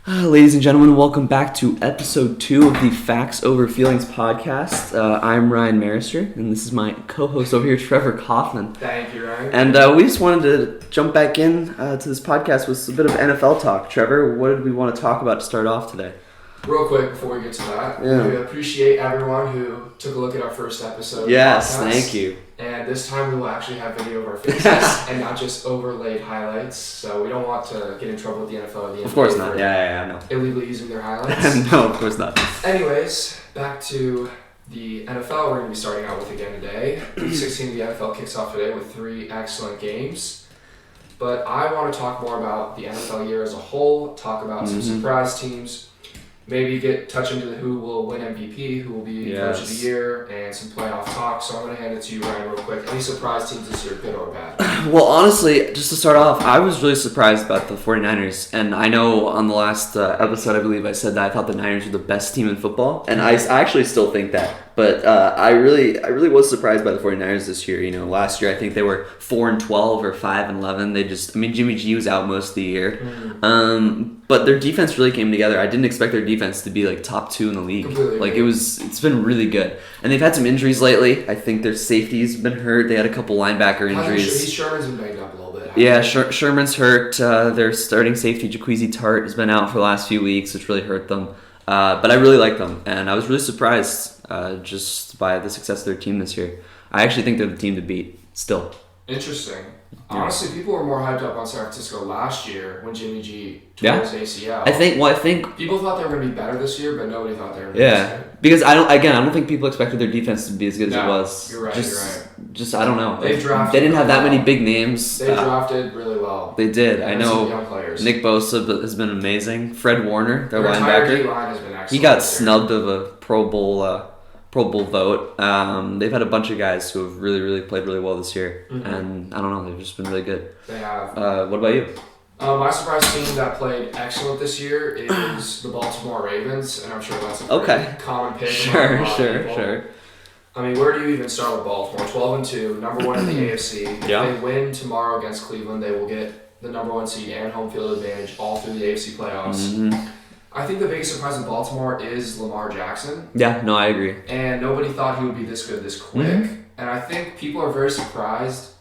Ladies and gentlemen, welcome back to episode 2 of the Facts Over Feelings podcast. I'm Ryan Maruster, and this is my co-host over here, Trevor Kauffman. Thank you, Ryan. And we just wanted to jump back in to this podcast with a bit of NFL talk. Trevor, what did we want to talk about to start off today? Real quick before we get to that, we appreciate everyone who took a look at our first episode. Yes, thank you. And this time we will actually have video of our faces and not just overlaid highlights. So we don't want to get in trouble with the NFL or the NBA. Of course not. Yeah, no. Illegally using their highlights. No, of course not. Anyways, back to the NFL. We're going to be starting out with again today. Week 16 of the NFL kicks off today with 3 excellent games. But I want to talk more about the NFL year as a whole, talk about some surprise teams, maybe touch into who will win MVP, who will be Coach of the Year, and some playoff talk. So I'm going to hand it to you, Ryan, real quick. Any surprise teams this year, good or bad? Well, honestly, just to start off, I was really surprised about the 49ers. And I know on the last episode, I believe I said that I thought the Niners were the best team in football. And I actually still think that. But I really was surprised by the 49ers this year. You know, last year I think they were 4-12 or 5-11. Jimmy G was out most of the year. But their defense really came together. I didn't expect their defense to be like top 2 in the league. Completely. It's been really good. And they've had some injuries lately. I think their safety's been hurt. They had a couple linebacker injuries. Sherman's been banged up a little bit. Yeah, Sherman's hurt. Their starting safety, Jaquezie Tart, has been out for the last few weeks, which really hurt them. But I really like them, and I was really surprised just by the success of their team this year. I actually think they're the team to beat still. Interesting. Honestly, people were more hyped up on San Francisco last year when Jimmy G tore his ACL. I think people thought they were going to be better this year, but nobody thought they were going to be as good. Because I don't think people expected their defense to be as good as it was. You're right. Just I don't know. They didn't have that many big names. They drafted really well. They did. I know. Young players. Nick Bosa has been amazing. Fred Warner, their linebacker, linebacker, has been excellent. he got snubbed of a Pro Bowl vote. They've had a bunch of guys who have really played really well this year, and I don't know, they've just been really good. They have. What about you? My surprise team that played excellent this year is the Baltimore Ravens, and I'm sure that's a common pick. Sure. I mean, where do you even start with Baltimore? 12-2, number 1 in the AFC. If they win tomorrow against Cleveland, they will get the number 1 seed and home field advantage all through the AFC playoffs. I think the biggest surprise in Baltimore is Lamar Jackson. Yeah, no, I agree. And nobody thought he would be this good this quick. And I think people are very surprised.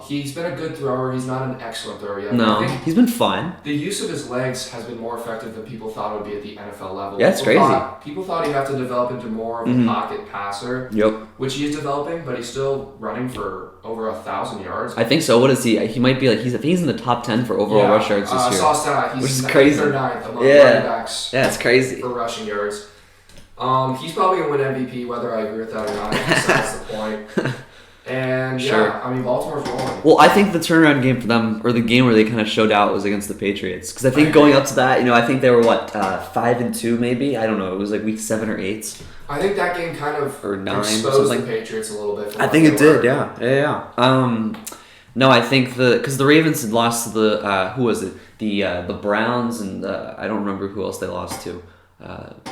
He's been a good thrower. He's not an excellent thrower yet. No, he's been fine. The use of his legs has been more effective than people thought it would be at the NFL level. Yeah, it's crazy. People thought he'd have to develop into more of a pocket passer. Yep. Which he is developing, but he's still running for over 1,000 yards. I think so. What is he? He might be he's in the top 10 for overall rush yards this year. I saw stat. He's which is crazy. 9th among running backs. Yeah, it's crazy. For rushing yards. He's probably going to win MVP, whether I agree with that or not. That's the point. And Baltimore's rolling. Well, I think the turnaround game for them, or the game where they kind of showed out, was against the Patriots. Because I think going up to that, I think they were 5-2 maybe. I don't know. It was like week 7 or 8. I think that game kind of exposed the Patriots a little bit. I think it did. Yeah. No, I think because the Ravens had lost to the who was it? The Browns, and I don't remember who else they lost to.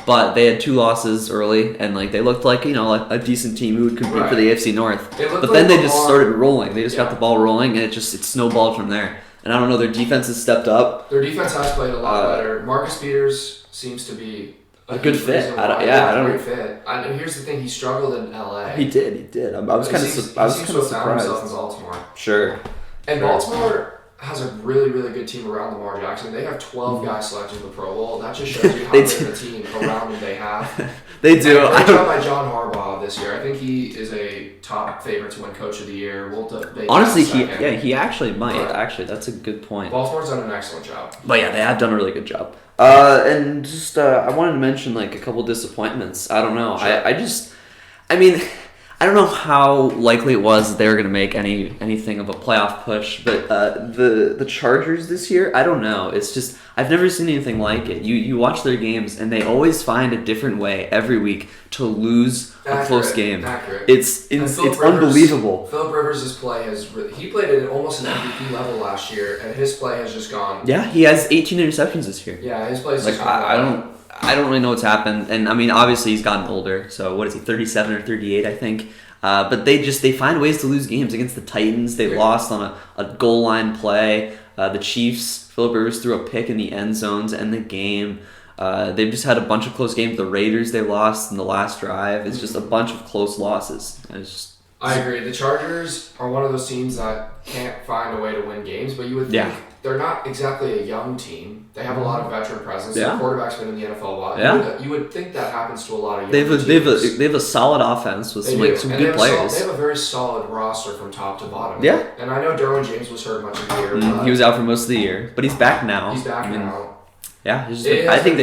But they had 2 losses early, and they looked like a decent team who would compete for the AFC North. But then they just started rolling. They just got the ball rolling, and it snowballed from there. And I don't know, their defense has stepped up. Their defense has played a lot better. Marcus Peters seems to be a good fit. Great fit. And here's the thing: he struggled in LA. He did. I was kind of surprised. Himself in Baltimore. Sure. And Baltimore has a really good team around Lamar Jackson. They have 12 guys selected for the Pro Bowl. That just shows you how big of a team around them they have. They do. Great job by John Harbaugh this year. I think he is a top favorite to win Coach of the Year. Honestly, he actually might. Actually, that's a good point. Baltimore's done an excellent job. But yeah, they have done a really good job. And just I wanted to mention a couple disappointments. I don't know. Sure. I don't know how likely it was that they were going to make anything of a playoff push, but the Chargers this year, I don't know. It's just I've never seen anything like it. You watch their games, and they always find a different way every week to lose a close game. It's unbelievable. Phillip Rivers' play he played at almost an MVP level last year, and his play has just gone. Yeah, he has 18 interceptions this year. Yeah, his play's just gone. I don't really know what's happened, and obviously he's gotten older. So what is he, 37 or 38, I think. But they find ways to lose games against the Titans. They lost on a goal line play. The Chiefs, Phillip Rivers threw a pick in the end zone to end the game. They've just had a bunch of close games. The Raiders, they lost in the last drive. It's just a bunch of close losses. I agree. The Chargers are one of those teams that can't find a way to win games, but you would think they're not exactly a young team. They have a lot of veteran presence. Yeah. The quarterback's been in the NFL a lot. Yeah. You would think that happens to a lot of young They teams. have a solid offense with some good players. They have a very solid roster from top to bottom. Yeah. And I know Derwin James was hurt much of the year. He was out for most of the year, but he's back now. He's back now. Yeah, I think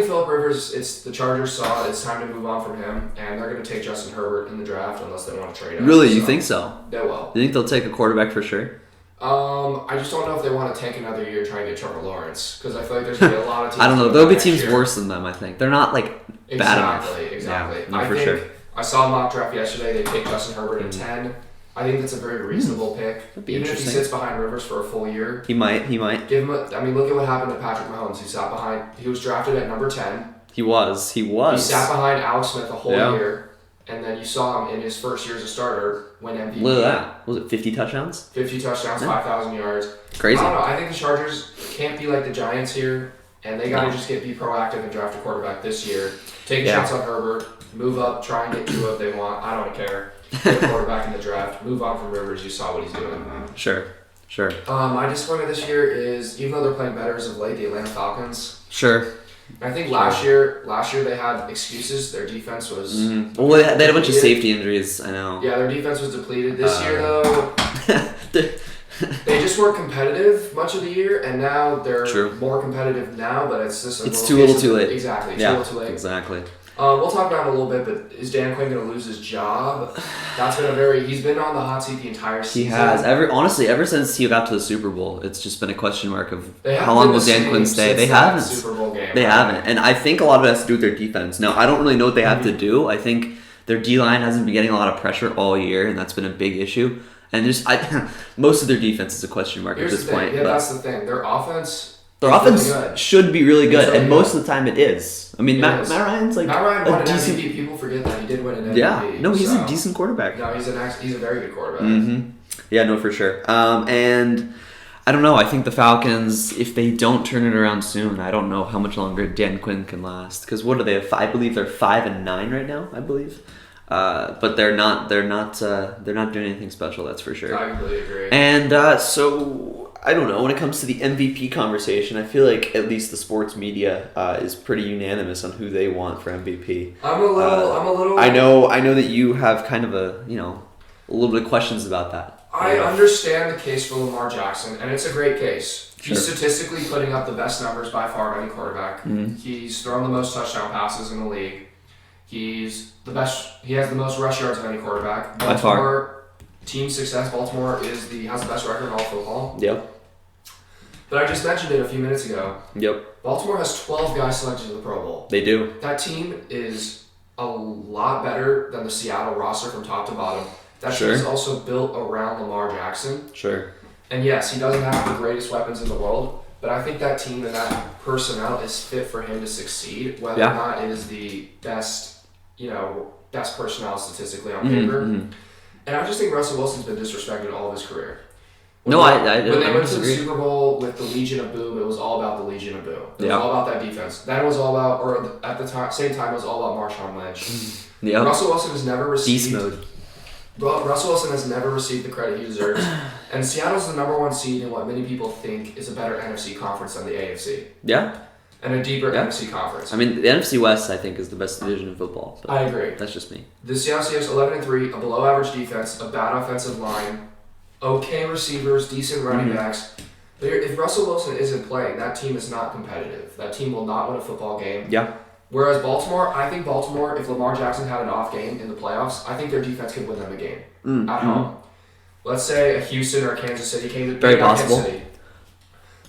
Phillip Rivers. It's the Chargers saw it's time to move on from him, and they're going to take Justin Herbert in the draft unless they want to trade him. Really, you think so? They will. You think they'll take a quarterback for sure? I just don't know if they want to take another year trying to get Trevor Lawrence because I feel like there's going to be a lot of teams. I don't know. There'll be teams worse than them. I think they're not bad enough. Exactly. Yeah, for sure. I saw a mock draft yesterday. They picked Justin Herbert at 10. I think that's a very reasonable pick. Even if he sits behind Rivers for a full year. He might. Give him look at what happened to Patrick Mahomes. He was drafted at number 10. He was. He sat behind Alex Smith a whole year. And then you saw him in his first year as a starter win MVP. Look at that. Was it 50 touchdowns? 50 touchdowns, 5,000 yards. Crazy. I don't know. I think the Chargers can't be like the Giants here. And they got to just be proactive and draft a quarterback this year. Take a chance on Herbert. Move up. Try and get Tua if they want. I don't care. Get a quarterback in the draft. Move on from Rivers. You saw what he's doing. Sure. My disappointment this year is, even though they're playing better as of late, the Atlanta Falcons. Sure. I think last year they had excuses. Their defense was... Well, they had a bunch of safety injuries, I know. Yeah, their defense was depleted. This year, though, they just weren't competitive much of the year, and now they're more competitive now, but it's just it's too little too late. Exactly, too little too late. Exactly. We'll talk about it in a little bit, but is Dan Quinn going to lose his job? He's been on the hot seat the entire season. He has. Ever since he got to the Super Bowl, it's just been a question mark of how long will Dan Quinn stay. They haven't. Super Bowl game, they haven't. And I think a lot of it has to do with their defense. Now, I don't really know what they have to do. I think their D-line hasn't been getting a lot of pressure all year, and that's been a big issue. And most of their defense is a question mark at this point. Yeah, that's the thing. Their offense should be really good, and most of the time it is. I mean, Matt Ryan's Matt Ryan won an MVP. People forget that he did win an MVP. Yeah, no, he's a decent quarterback. No, he's a very good quarterback. Mm-hmm. Yeah, no, for sure. And I don't know. I think the Falcons, if they don't turn it around soon, I don't know how much longer Dan Quinn can last. Because what are they? I believe they're 5-9 right now. I believe. But they're not doing anything special. That's for sure. I completely agree. And so I don't know. When it comes to the MVP conversation, I feel like at least the sports media is pretty unanimous on who they want for MVP. I'm a little. I know that you have kind of a little bit of questions about that. I understand the case for Lamar Jackson, and it's a great case. Sure. He's statistically putting up the best numbers by far of any quarterback. Mm-hmm. He's thrown the most touchdown passes in the league. He's the best. He has the most rush yards of any quarterback. By far. Team success. Baltimore has the best record in all football. Yep. But I just mentioned it a few minutes ago. Yep. Baltimore has 12 guys selected to the Pro Bowl. They do. That team is a lot better than the Seattle roster from top to bottom. That team is also built around Lamar Jackson. Sure. And yes, he doesn't have the greatest weapons in the world, but I think that team and that personnel is fit for him to succeed, whether or not it is the best personnel statistically on paper. Mm-hmm. And I just think Russell Wilson's been disrespected all of his career. When they went to the Super Bowl with the Legion of Boom, it was all about the Legion of Boom. It was all about that defense. Then it was all about, or at the same time, it was all about Marshawn Lynch. Yep. Russell Wilson has never received... Beast mode. Russell Wilson has never received the credit he deserves. And Seattle's the number one seed in what many people think is a better NFC conference than the AFC. Yeah. And a deeper NFC conference. I mean, the NFC West, I think, is the best division in football. I agree. That's just me. The Seattle Seahawks 11-3, a below-average defense, a bad offensive line, okay receivers, decent running backs. If Russell Wilson isn't playing, that team is not competitive. That team will not win a football game. Yeah. Whereas Baltimore, if Lamar Jackson had an off game in the playoffs, I think their defense could win them a game at home. Let's say a Houston or a Kansas City came to Kansas City.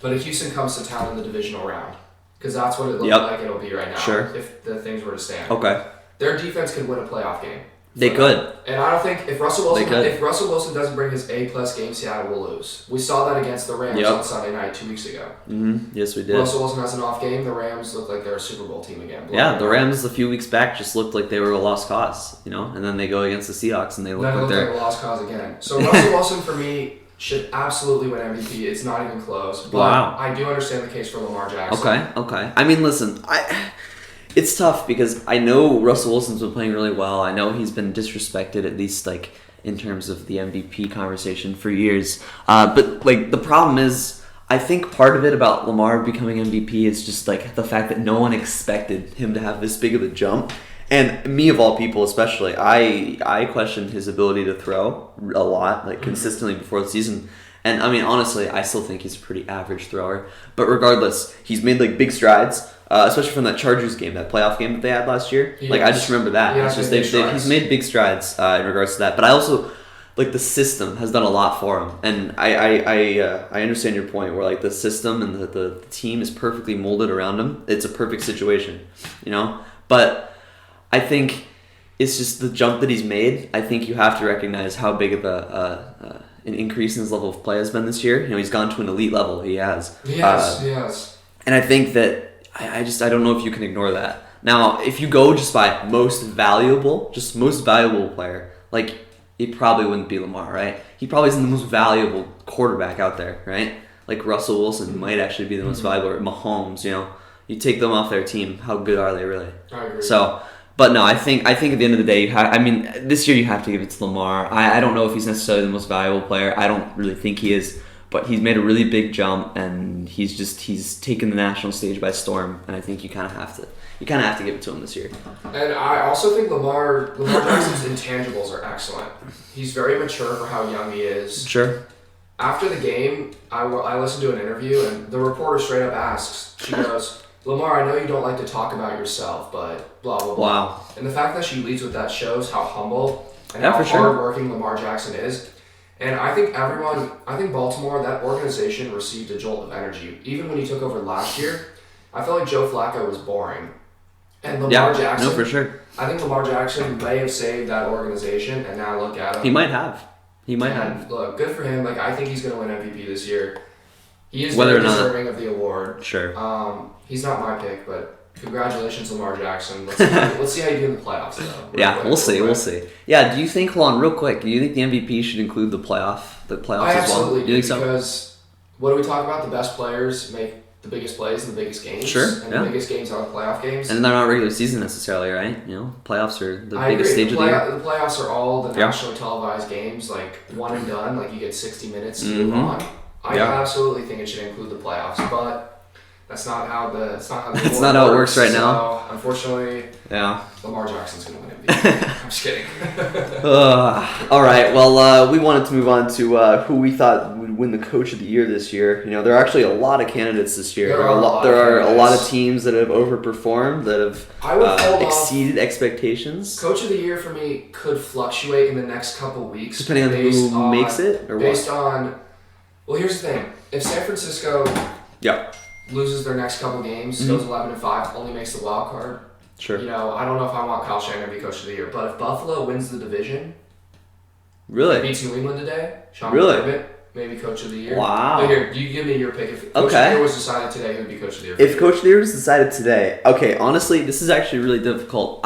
But if Houston comes to town in the divisional round, because that's what it looks like it'll be right now if the things were to stand. Okay. Their defense could win a playoff game. They could. And I don't think if Russell Wilson doesn't bring his A+ game, Seattle will lose. We saw that against the Rams on Sunday night 2 weeks ago. Mm-hmm. Yes, we did. Russell Wilson has an off game. The Rams look like they're a Super Bowl team again. Yeah, the Rams a few weeks back just looked like they were a lost cause, and then they go against the Seahawks and they look like they're a lost cause again. So Russell Wilson for me, should absolutely win MVP. It's not even close. But Wow. I do understand the case for Lamar Jackson. Okay. I mean, listen, it's tough because I know Russell Wilson's been playing really well. I know he's been disrespected, at least like in terms of the MVP conversation for years. But like the problem is, I think part of it about Lamar becoming MVP is just like the fact that no one expected him to have this big of a jump. And me of all people, especially, I questioned his ability to throw a lot, like consistently before the season. And I mean, honestly, I still think he's a pretty average thrower. But regardless, he's made like big strides, especially from that Chargers game, that playoff game that they had last year. Yes. Like I just remember that. Yeah, It's just he's made big strides in regards to that. But I also like the system has done a lot for him, and I understand your point where like the system and the team is perfectly molded around him. It's a perfect situation, you know. But I think it's just the jump that he's made. I think you have to recognize how big of an increase in his level of play has been this year. You know, he's gone to an elite level. He has. Yes. And I think that I don't know if you can ignore that. Now, if you go just by most valuable player, like it probably wouldn't be Lamar, right? He probably isn't the most valuable quarterback out there, right? Like Russell Wilson might actually be the most valuable, or Mahomes, you know. You take them off their team, how good are they really? I agree. So, but no, I think at the end of the day, this year you have to give it to Lamar. I don't know if he's necessarily the most valuable player. I don't really think he is, but he's made a really big jump, and he's taken the national stage by storm. And I think you kind of have to give it to him this year. And I also think Lamar Jackson's intangibles are excellent. He's very mature for how young he is. Sure. After the game, I listened to an interview, and the reporter straight up asks, she goes, Lamar, I know you don't like to talk about yourself, but blah, blah, blah. Wow. And the fact that she leads with that shows how humble and Yeah, how for sure. hardworking Lamar Jackson is. And I think Baltimore, that organization received a jolt of energy. Even when he took over last year, I felt like Joe Flacco was boring. And Lamar Jackson, no, for sure. I think Lamar Jackson may have saved that organization, and now look at him. He might have. Look, good for him. Like, I think he's going to win MVP this year. He is Whether very or not- deserving of the award. Sure. He's not my pick, but congratulations, Lamar Jackson. Let's see how you do in the playoffs, though. Yeah, we'll see. Yeah, do you think? Hold on, real quick. Do you think the MVP should include the playoffs I as well? absolutely Do you think so? because what do we talk about? The best players make the biggest plays in the biggest games. Sure, And yeah. the biggest games are the playoff games. And they're not regular season necessarily, right? You know, playoffs are the I biggest agree. stage of the year. The playoffs are all the Yeah. nationally televised games, like one and done. Like you get 60 minutes to Mhm. move on. I Yeah. absolutely think it should include the playoffs, but that's not how the That's award not how it works right now. So unfortunately, Yeah. Lamar Jackson's gonna win MVP. I'm just kidding. All right. Well, we wanted to move on to who we thought would win the Coach of the Year this year. You know, there are actually a lot of candidates this year. There are a lot candidates. of teams that have overperformed, that I would hold have off. exceeded expectations. Coach of the year for me could fluctuate in the next couple weeks, Depending on based who makes it or based what. on. Well, here's the thing: if San Francisco Yeah. loses their next couple games, goes 11-5, only makes the wild card. Sure. You know, I don't know if I want Kyle Shanahan to be Coach of the Year, but if Buffalo wins the division, Really? beats New England today, Sean Really? McDermott, maybe Coach of the Year. Wow. But here, you give me your pick. If Coach of Okay. the Year was decided today, who would be Coach of the Year? If Coach of the Year was decided today, okay, honestly, this is actually really difficult.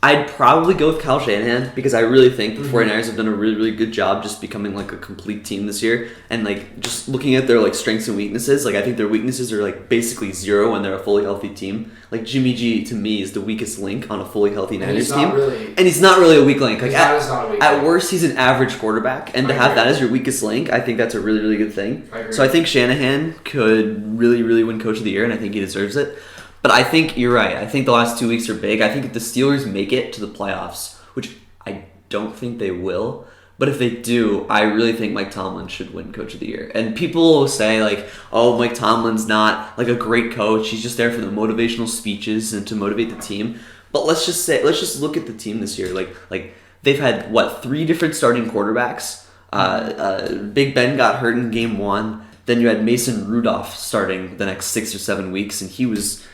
I'd probably go with Kyle Shanahan because I really think the 49ers have done a really, really good job just becoming like a complete team this year. And like just looking at their like strengths and weaknesses, like I think their weaknesses are like basically zero when they're a fully healthy team. Like Jimmy G to me is the weakest link on a fully healthy Niners team. And he's not really a weak link. Like at worst, he's an average quarterback. And to have that as your weakest link, I think that's a really, really good thing. So I think Shanahan could really, really win Coach of the Year, and I think he deserves it. But I think you're right. I think the last 2 weeks are big. I think if the Steelers make it to the playoffs, which I don't think they will, but if they do, I really think Mike Tomlin should win Coach of the Year. And people will say like, "Oh, Mike Tomlin's not like a great coach. He's just there for the motivational speeches and to motivate the team." But let's just look at the team this year. Like they've had 3 different starting quarterbacks. Big Ben got hurt in game 1. Then you had Mason Rudolph starting the next 6 or 7 weeks, and he's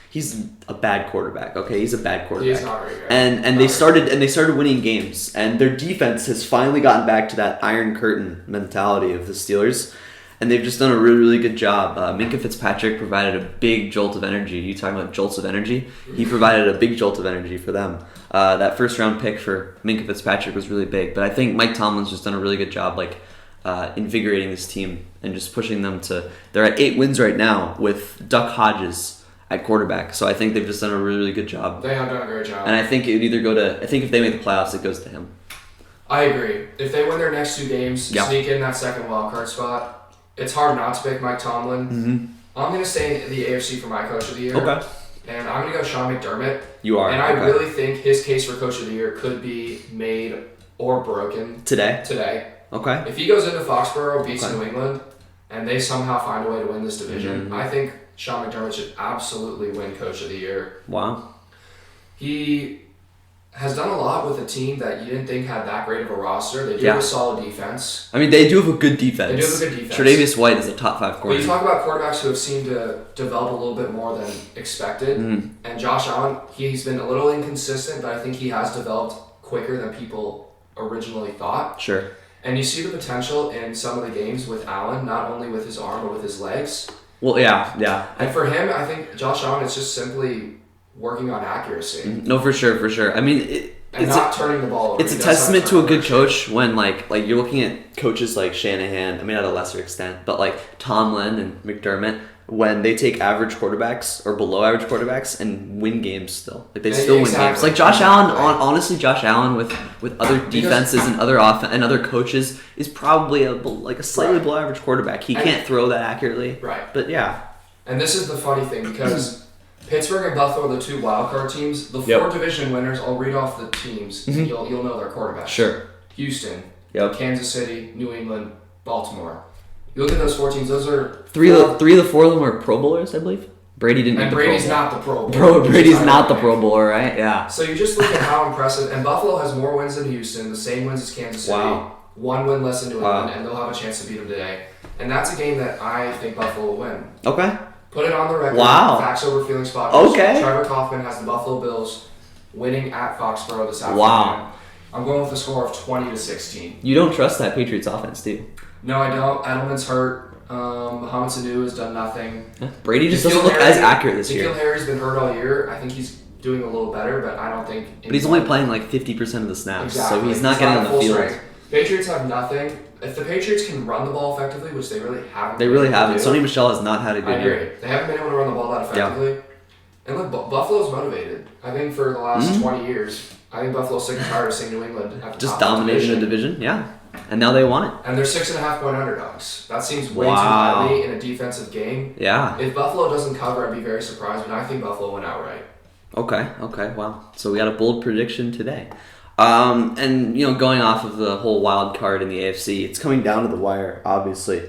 a bad quarterback. Okay, he's a bad quarterback. He's not very good. And they started winning games, and their defense has finally gotten back to that Iron Curtain mentality of the Steelers. and they've just done a really, really good job. Minkah Fitzpatrick provided a big jolt of energy. You talking about jolts of energy? He provided a big jolt of energy for them. That first round pick for Minkah Fitzpatrick was really big, but I think Mike Tomlin's just done a really good job, invigorating this team and just pushing them to. They're at 8 wins right now with Duck Hodges at quarterback, so I think they've just done a really, really good job. They have done a great job, and I think it would either go to. I think if they make the playoffs, it goes to him. I agree. If they win their next 2 games, sneak in that second wild card spot, it's hard not to pick Mike Tomlin. Mm-hmm. I'm going to stay in the AFC for my coach of the year. Okay. And I'm going to go Sean McDermott. You are. And I really think his case for coach of the year could be made or broken today. Okay. If he goes into Foxborough, beats New England, and they somehow find a way to win this division, I think Sean McDermott should absolutely win coach of the year. Wow. He has done a lot with a team that you didn't think had that great of a roster. They do have a solid defense. I mean, they do have a good defense. Tre'Davious White is a top 5 corner. But you talk about quarterbacks who have seemed to develop a little bit more than expected. And Josh Allen, he's been a little inconsistent, but I think he has developed quicker than people originally thought. Sure. And you see the potential in some of the games with Allen, not only with his arm, but with his legs. Well, yeah. And for him, I think Josh Allen is just simply working on accuracy. No, for sure. I mean, it's not turning the ball over. It's a testament to a good coach when like you're looking at coaches like Shanahan. I mean, at a lesser extent, but like Tomlin and McDermott, when they take average quarterbacks or below average quarterbacks and win games still. Like they still win games. Like Josh Allen, honestly, Josh Allen with other defenses and other and other coaches is probably a slightly below average quarterback. He can't throw that accurately. Right. But yeah. And this is the funny thing because Pittsburgh and Buffalo are the 2 wildcard teams. The 4 division winners, I'll read off the teams, and you'll know their quarterbacks. Sure. Houston, Kansas City, New England, Baltimore. You look at those 4 teams; those are three of the 4 of them are Pro Bowlers, I believe. Brady didn't. And Brady's not the Pro Bowler. Brady's not the Pro Bowler, right? Yeah. So you just look at how impressive. And Buffalo has more wins than Houston, the same wins as Kansas City. Wow. 1 win less than New England, and they'll have a chance to beat them today. And that's a game that I think Buffalo will win. Okay. Put it on the record. Wow. Facts over feelings podcast. Okay. Trevor Kauffman has the Buffalo Bills winning at Foxborough this afternoon. Wow. I'm going with a score of 20-16. You don't trust that Patriots offense, do you? No, I don't. Edelman's hurt. Mohamed Sanu has done nothing. Yeah. Brady just doesn't look as accurate this year. Nikhil Harry's been hurt all year. I think he's doing a little better, but I don't think... But he's only playing like 50% of the snaps, so he's not getting on the field. Strength. Patriots have nothing. If the Patriots can run the ball effectively, which they really haven't. They really haven't. Sony Michel has not had a good year. They haven't been able to run the ball that effectively. Yeah. And look, Buffalo's motivated. I think for the last 20 years, I think Buffalo's sick and tired of seeing New England at the just dominating the division, yeah. And now they want it. And they're 6.5-point underdogs. That seems way too highly in a defensive game. Yeah. If Buffalo doesn't cover, I'd be very surprised, but I think Buffalo went outright. Okay, wow. So we got a bold prediction today. And going off of the whole wild card in the AFC, it's coming down to the wire, obviously,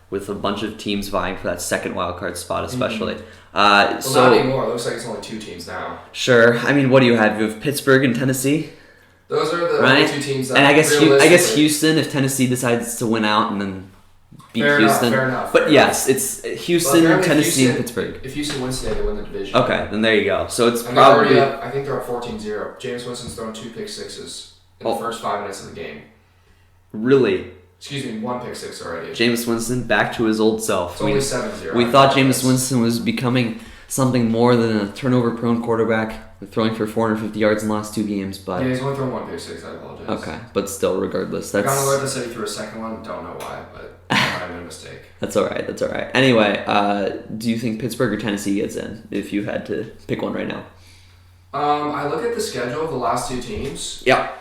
with a bunch of teams vying for that second wild card spot, especially. Not anymore. It looks like it's only 2 teams now. Sure. I mean, what do you have? You have Pittsburgh and Tennessee. Those are the only 2 teams that. And I guess Houston, if Tennessee decides to win out and then beat Houston. Fair enough. But yes, it's Houston, Tennessee, and Pittsburgh. If Houston wins today, they win the division. Okay, then there you go. So it's and probably... I think they're up 14-0. James Winston's thrown 2 pick sixes in the first 5 minutes of the game. Really? Excuse me, 1 pick six already. Jameis Winston back to his old self. It's only 7-0. We thought Jameis Winston was becoming something more than a turnover-prone quarterback, throwing for 450 yards in the last 2 games, but... Yeah, he's only thrown 1 pick six, I apologize. Okay, but still, regardless, that's... I got an alert that said he threw a second one, don't know why, but I might have made a mistake. That's alright. Anyway, do you think Pittsburgh or Tennessee gets in, if you had to pick one right now? I look at the schedule of the last 2 teams. Yeah.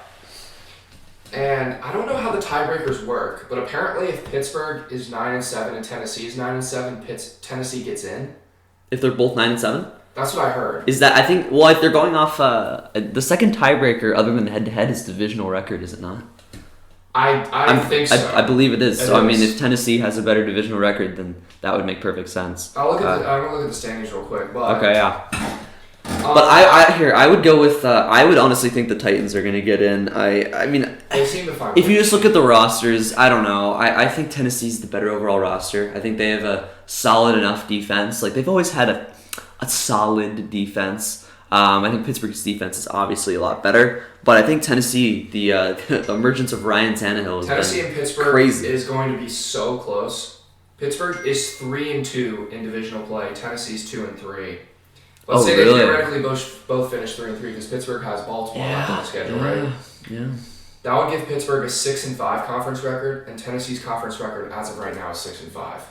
And I don't know how the tiebreakers work, but apparently if Pittsburgh is 9-7 and Tennessee is 9-7, Tennessee gets in. If they're both 9-7? That's what I heard. Is that, I think, well, if they're going off, the second tiebreaker other than head-to-head is divisional record, is it not? I think so. I believe it is. I mean, if Tennessee has a better divisional record, then that would make perfect sense. I'm going to look at the standings real quick. But, okay, yeah. But I would go with, I would honestly think the Titans are going to get in. I mean, they seem to find if you just look at the rosters, I don't know. I think Tennessee's the better overall roster. I think they have a solid enough defense. Like, they've always had a solid defense. I think Pittsburgh's defense is obviously a lot better, but I think Tennessee, the emergence of Ryan Tannehill has Tennessee been and Pittsburgh crazy. is going to be so close. Pittsburgh is 3-2 in divisional play. Tennessee's 2-3. Let's say really? they theoretically both finish 3-3 because Pittsburgh has Baltimore left on the schedule, right? Yeah. That would give Pittsburgh a 6-5 conference record, and Tennessee's conference record as of right now is 6-5.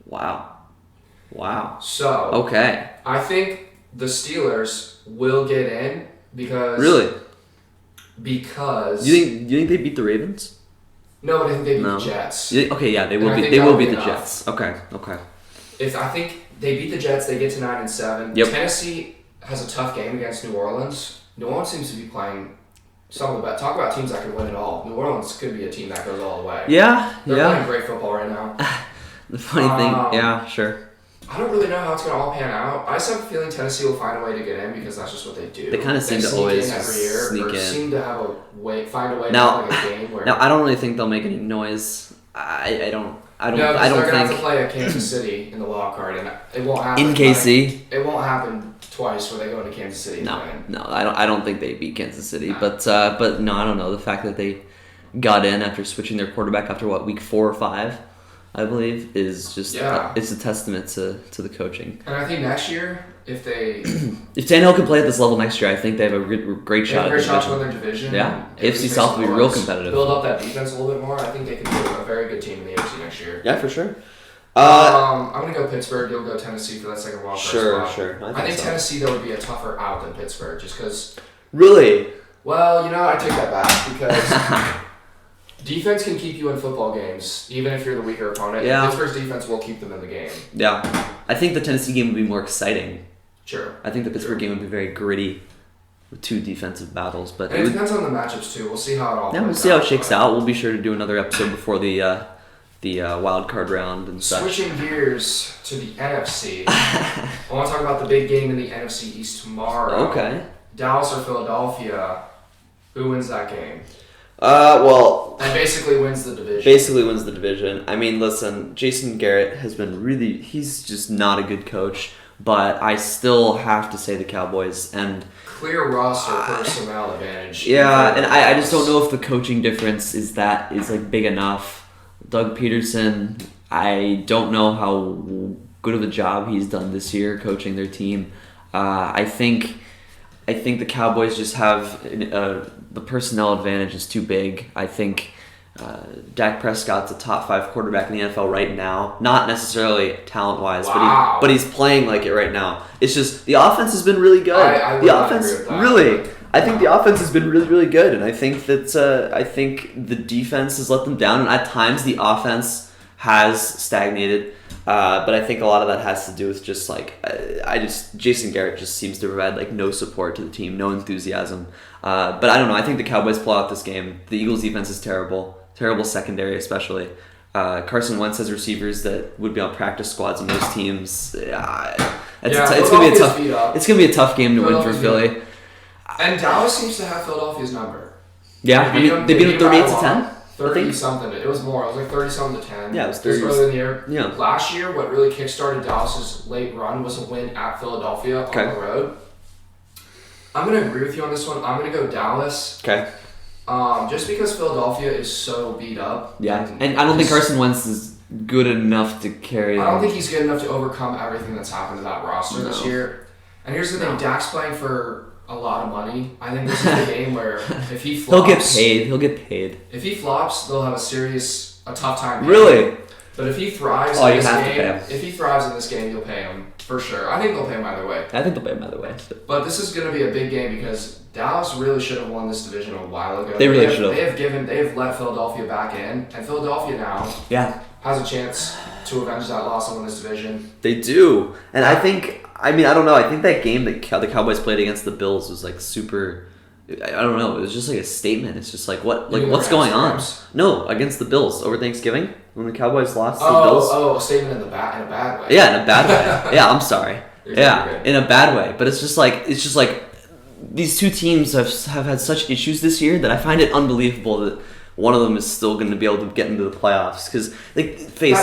Wow. So Okay. I think the Steelers will get in because Really? Because You think they beat the Ravens? No, but I think they beat the Jets. They will beat. They will beat the Jets. Okay. If I think they beat the Jets, they get to 9-7. Yep. Tennessee has a tough game against New Orleans. New Orleans seems to be playing some of the best. Talk about teams that can win it all. New Orleans could be a team that goes all the way. Yeah. They're playing great football right now. The funny thing, sure. I don't really know how it's going to all pan out. I just have a feeling Tennessee will find a way to get in because that's just what they do. They kind of seem to always in every year, sneak in. Seem to have find a way Now, to have like a game where. Now I don't really think they'll make any noise. I don't No, they're think. gonna have to play at Kansas City in the wild card, and it won't happen. In KC. It won't happen twice where they go into Kansas City. No, I don't think they beat Kansas City. But no, I don't know. The fact that they got in after switching their quarterback after week 4 or 5, I believe, is just it's a testament to the coaching. And I think next year, if Tannehill can play at this level next year, I think they have a great shot. Great shot to win their division. Yeah, AFC South will be real competitive. Build up that defense a little bit more. I think they can be a very good team in the AFC next year. Yeah, for sure. I'm gonna go Pittsburgh. You'll go Tennessee for that second wild card spot. Sure. I think Tennessee though would be a tougher out than Pittsburgh, just because. Really? Well, I take that back because. Defense can keep you in football games, even if you're the weaker opponent. Yeah. Pittsburgh's defense will keep them in the game. Yeah. I think the Tennessee game would be more exciting. Sure. I think the Pittsburgh game would be very gritty with 2 defensive battles. But it depends on the matchups, too. We'll see how it all plays out. We'll see how it shakes out. We'll be sure to do another episode before the wild card round and such. Switching gears to the NFC. I want to talk about the big game in the NFC East tomorrow. Okay. Dallas or Philadelphia. Who wins that game? And basically wins the division. I mean, listen, Jason Garrett has been he's just not a good coach, but I still have to say the Cowboys and clear roster personnel advantage. Yeah, and I just don't know if the coaching difference is big enough. Doug Peterson, I don't know how good of a job he's done this year coaching their team. I think the Cowboys just have the personnel advantage is too big. I think Dak Prescott's a top 5 quarterback in the NFL right now. Not necessarily talent-wise, but he's playing like it right now. It's just the offense has been really good. I think the offense has been really, really good, and I think that I think the defense has let them down, and at times the offense has stagnated. But I think a lot of that has to do with just Jason Garrett just seems to provide no support to the team, no enthusiasm. But I don't know. I think the Cowboys pull out this game. The Eagles' defense is terrible secondary especially. Carson Wentz has receivers that would be on practice squads on those teams. It's gonna be a tough game to win for Philly. And Dallas seems to have Philadelphia's number. Yeah, they beat them 38-10. 30 something. It was more. It was like 30 something to 10. Yeah, it was 30. Early in the year. Yeah. Last year, what really kickstarted Dallas's late run was a win at Philadelphia on the road. I'm gonna agree with you on this one. I'm gonna go Dallas. Okay. Just because Philadelphia is so beat up. Yeah, and I don't think Carson Wentz is good enough to carry them. I don't think he's good enough to overcome everything that's happened to that roster this year. And here's the thing: Dak's playing for a lot of money. I think this is a game where if he flops, he'll get paid. If he flops, they'll have a tough time. Really? But if he thrives if he thrives in this game, you'll pay him for sure. I think they'll pay him either way. But this is going to be a big game because Dallas really should have won this division a while ago. They really should have. They have let Philadelphia back in, and Philadelphia now has a chance to avenge that loss and win this division. They do, and I don't know. I think that game that the Cowboys played against the Bills was super. I don't know. It was just a statement. It's just what's going on? No, against the Bills over Thanksgiving when the Cowboys lost to the Bills. Oh, a statement in a bad way. Yeah, in a bad way. Yeah, I'm sorry. In a bad way. But it's just like these two teams have had such issues this year that I find it unbelievable that one of them is still going to be able to get into the playoffs because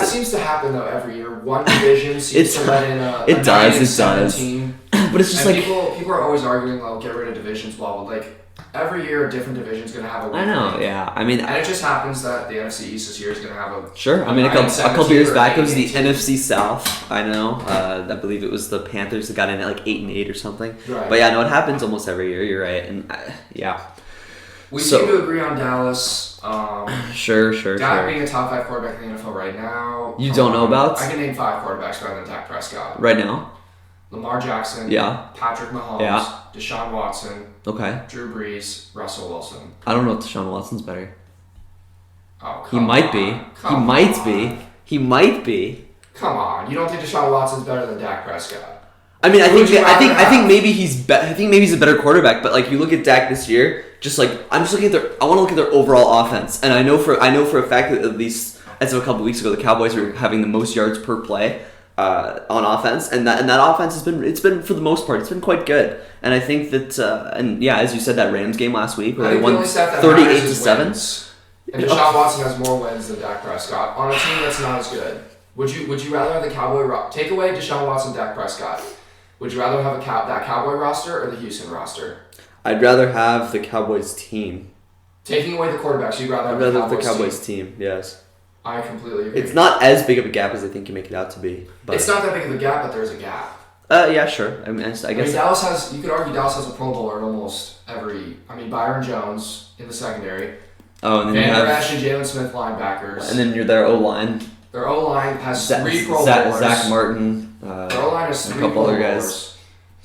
seems to happen though every year. One division seems to let in a 9-7 team. but it's just and like people are always arguing, "Well, get rid of divisions." Well, like every year, a different division is going to have a weak I know, link. yeah. I mean, and it just happens that the NFC East this year is going to have a sure. I mean, a 9-17 couple years or back, it was the 8-18. NFC South. I know. I believe it was the Panthers that got in at like 8-8 or something. Right. But yeah, no, it happens almost every year. You're right, and yeah. We seem to agree on Dallas. Sure. Dak being a top 5 quarterback in the NFL right now. You don't know about? I can name 5 quarterbacks better than Dak Prescott. Right now? Lamar Jackson. Yeah. Patrick Mahomes. Yeah. Deshaun Watson. Okay. Drew Brees. Russell Wilson. I don't know if Deshaun Watson's better. Oh, He might be. He might be. Come on. You don't think Deshaun Watson's better than Dak Prescott? I mean, I think maybe he's a better quarterback, but like you look at Dak this year, just like I want to look at their overall offense, and I know for a fact that at least as of a couple weeks ago, the Cowboys were having the most yards per play on offense, and that offense has been for the most part it's been quite good, and I think that and yeah, as you said, that Rams game last week where they won 38-7. And Deshaun Watson has more wins than Dak Prescott on a team that's not as good. Would you rather have the take away Deshaun Watson, Dak Prescott? Would you rather have that Cowboy roster or the Houston roster? I'd rather have the Cowboys team. Taking away the quarterbacks, you'd rather have the Cowboys team. Yes. I completely agree. It's not as big of a gap as I think you make it out to be. But it's not that big of a gap, but there's a gap. Yeah, sure. I guess Dallas has. You could argue Dallas has a Pro Bowler in almost every. I mean, Byron Jones in the secondary. Oh, and then Van Der Esch and Jalen Smith linebackers. And then their O-line. Their O-line has 3 Pro Bowlers. Zach Martin. Their O-line has 3 a couple Pro other Bowlers. guys.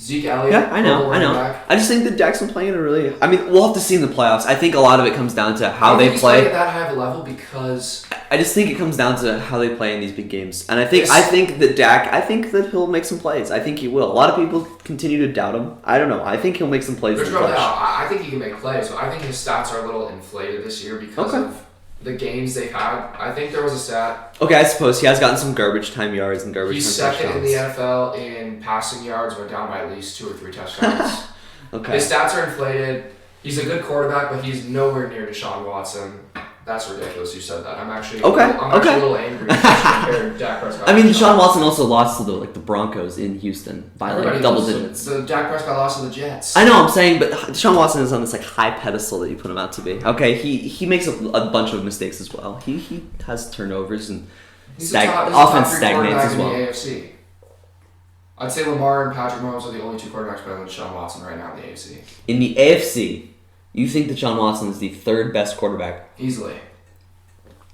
Zeke Elliott. Yeah, I know. Back. I just think that Jackson playing in a really. I mean, we'll have to see in the playoffs. I think a lot of it comes down to how they play. At that high of a level because I just think it comes down to how they play in these big games, and I think that Dak. I think that he'll make some plays. I think he will. A lot of people continue to doubt him. I don't know. I think he'll make some plays. There's no doubt. I think he can make plays, but I think his stats are a little inflated this year because of the games they've had. I think there was a stat. Okay, I suppose he has gotten some garbage time yards and garbage He's time second touchdowns. in the NFL in passing yards, went down by at least 2 or 3 touchdowns. Okay. His stats are inflated. He's a good quarterback, but he's nowhere near Deshaun Watson. That's ridiculous. You said that. I'm actually a little angry compared Dak Prescott. I mean, Deshaun Watson also lost to the Broncos in Houston by like double digits. The Dak Prescott lost to the Jets. I know. I'm saying, but Deshaun Watson is on this like high pedestal that you put him out to be. Okay, he makes a bunch of mistakes as well. He has turnovers and offense stagnates as well. In the AFC. I'd say Lamar and Patrick Mahomes are the only 2 quarterbacks better than Deshaun Watson right now in the AFC. In the AFC, you think that Deshaun Watson is the 3rd best quarterback? Easily.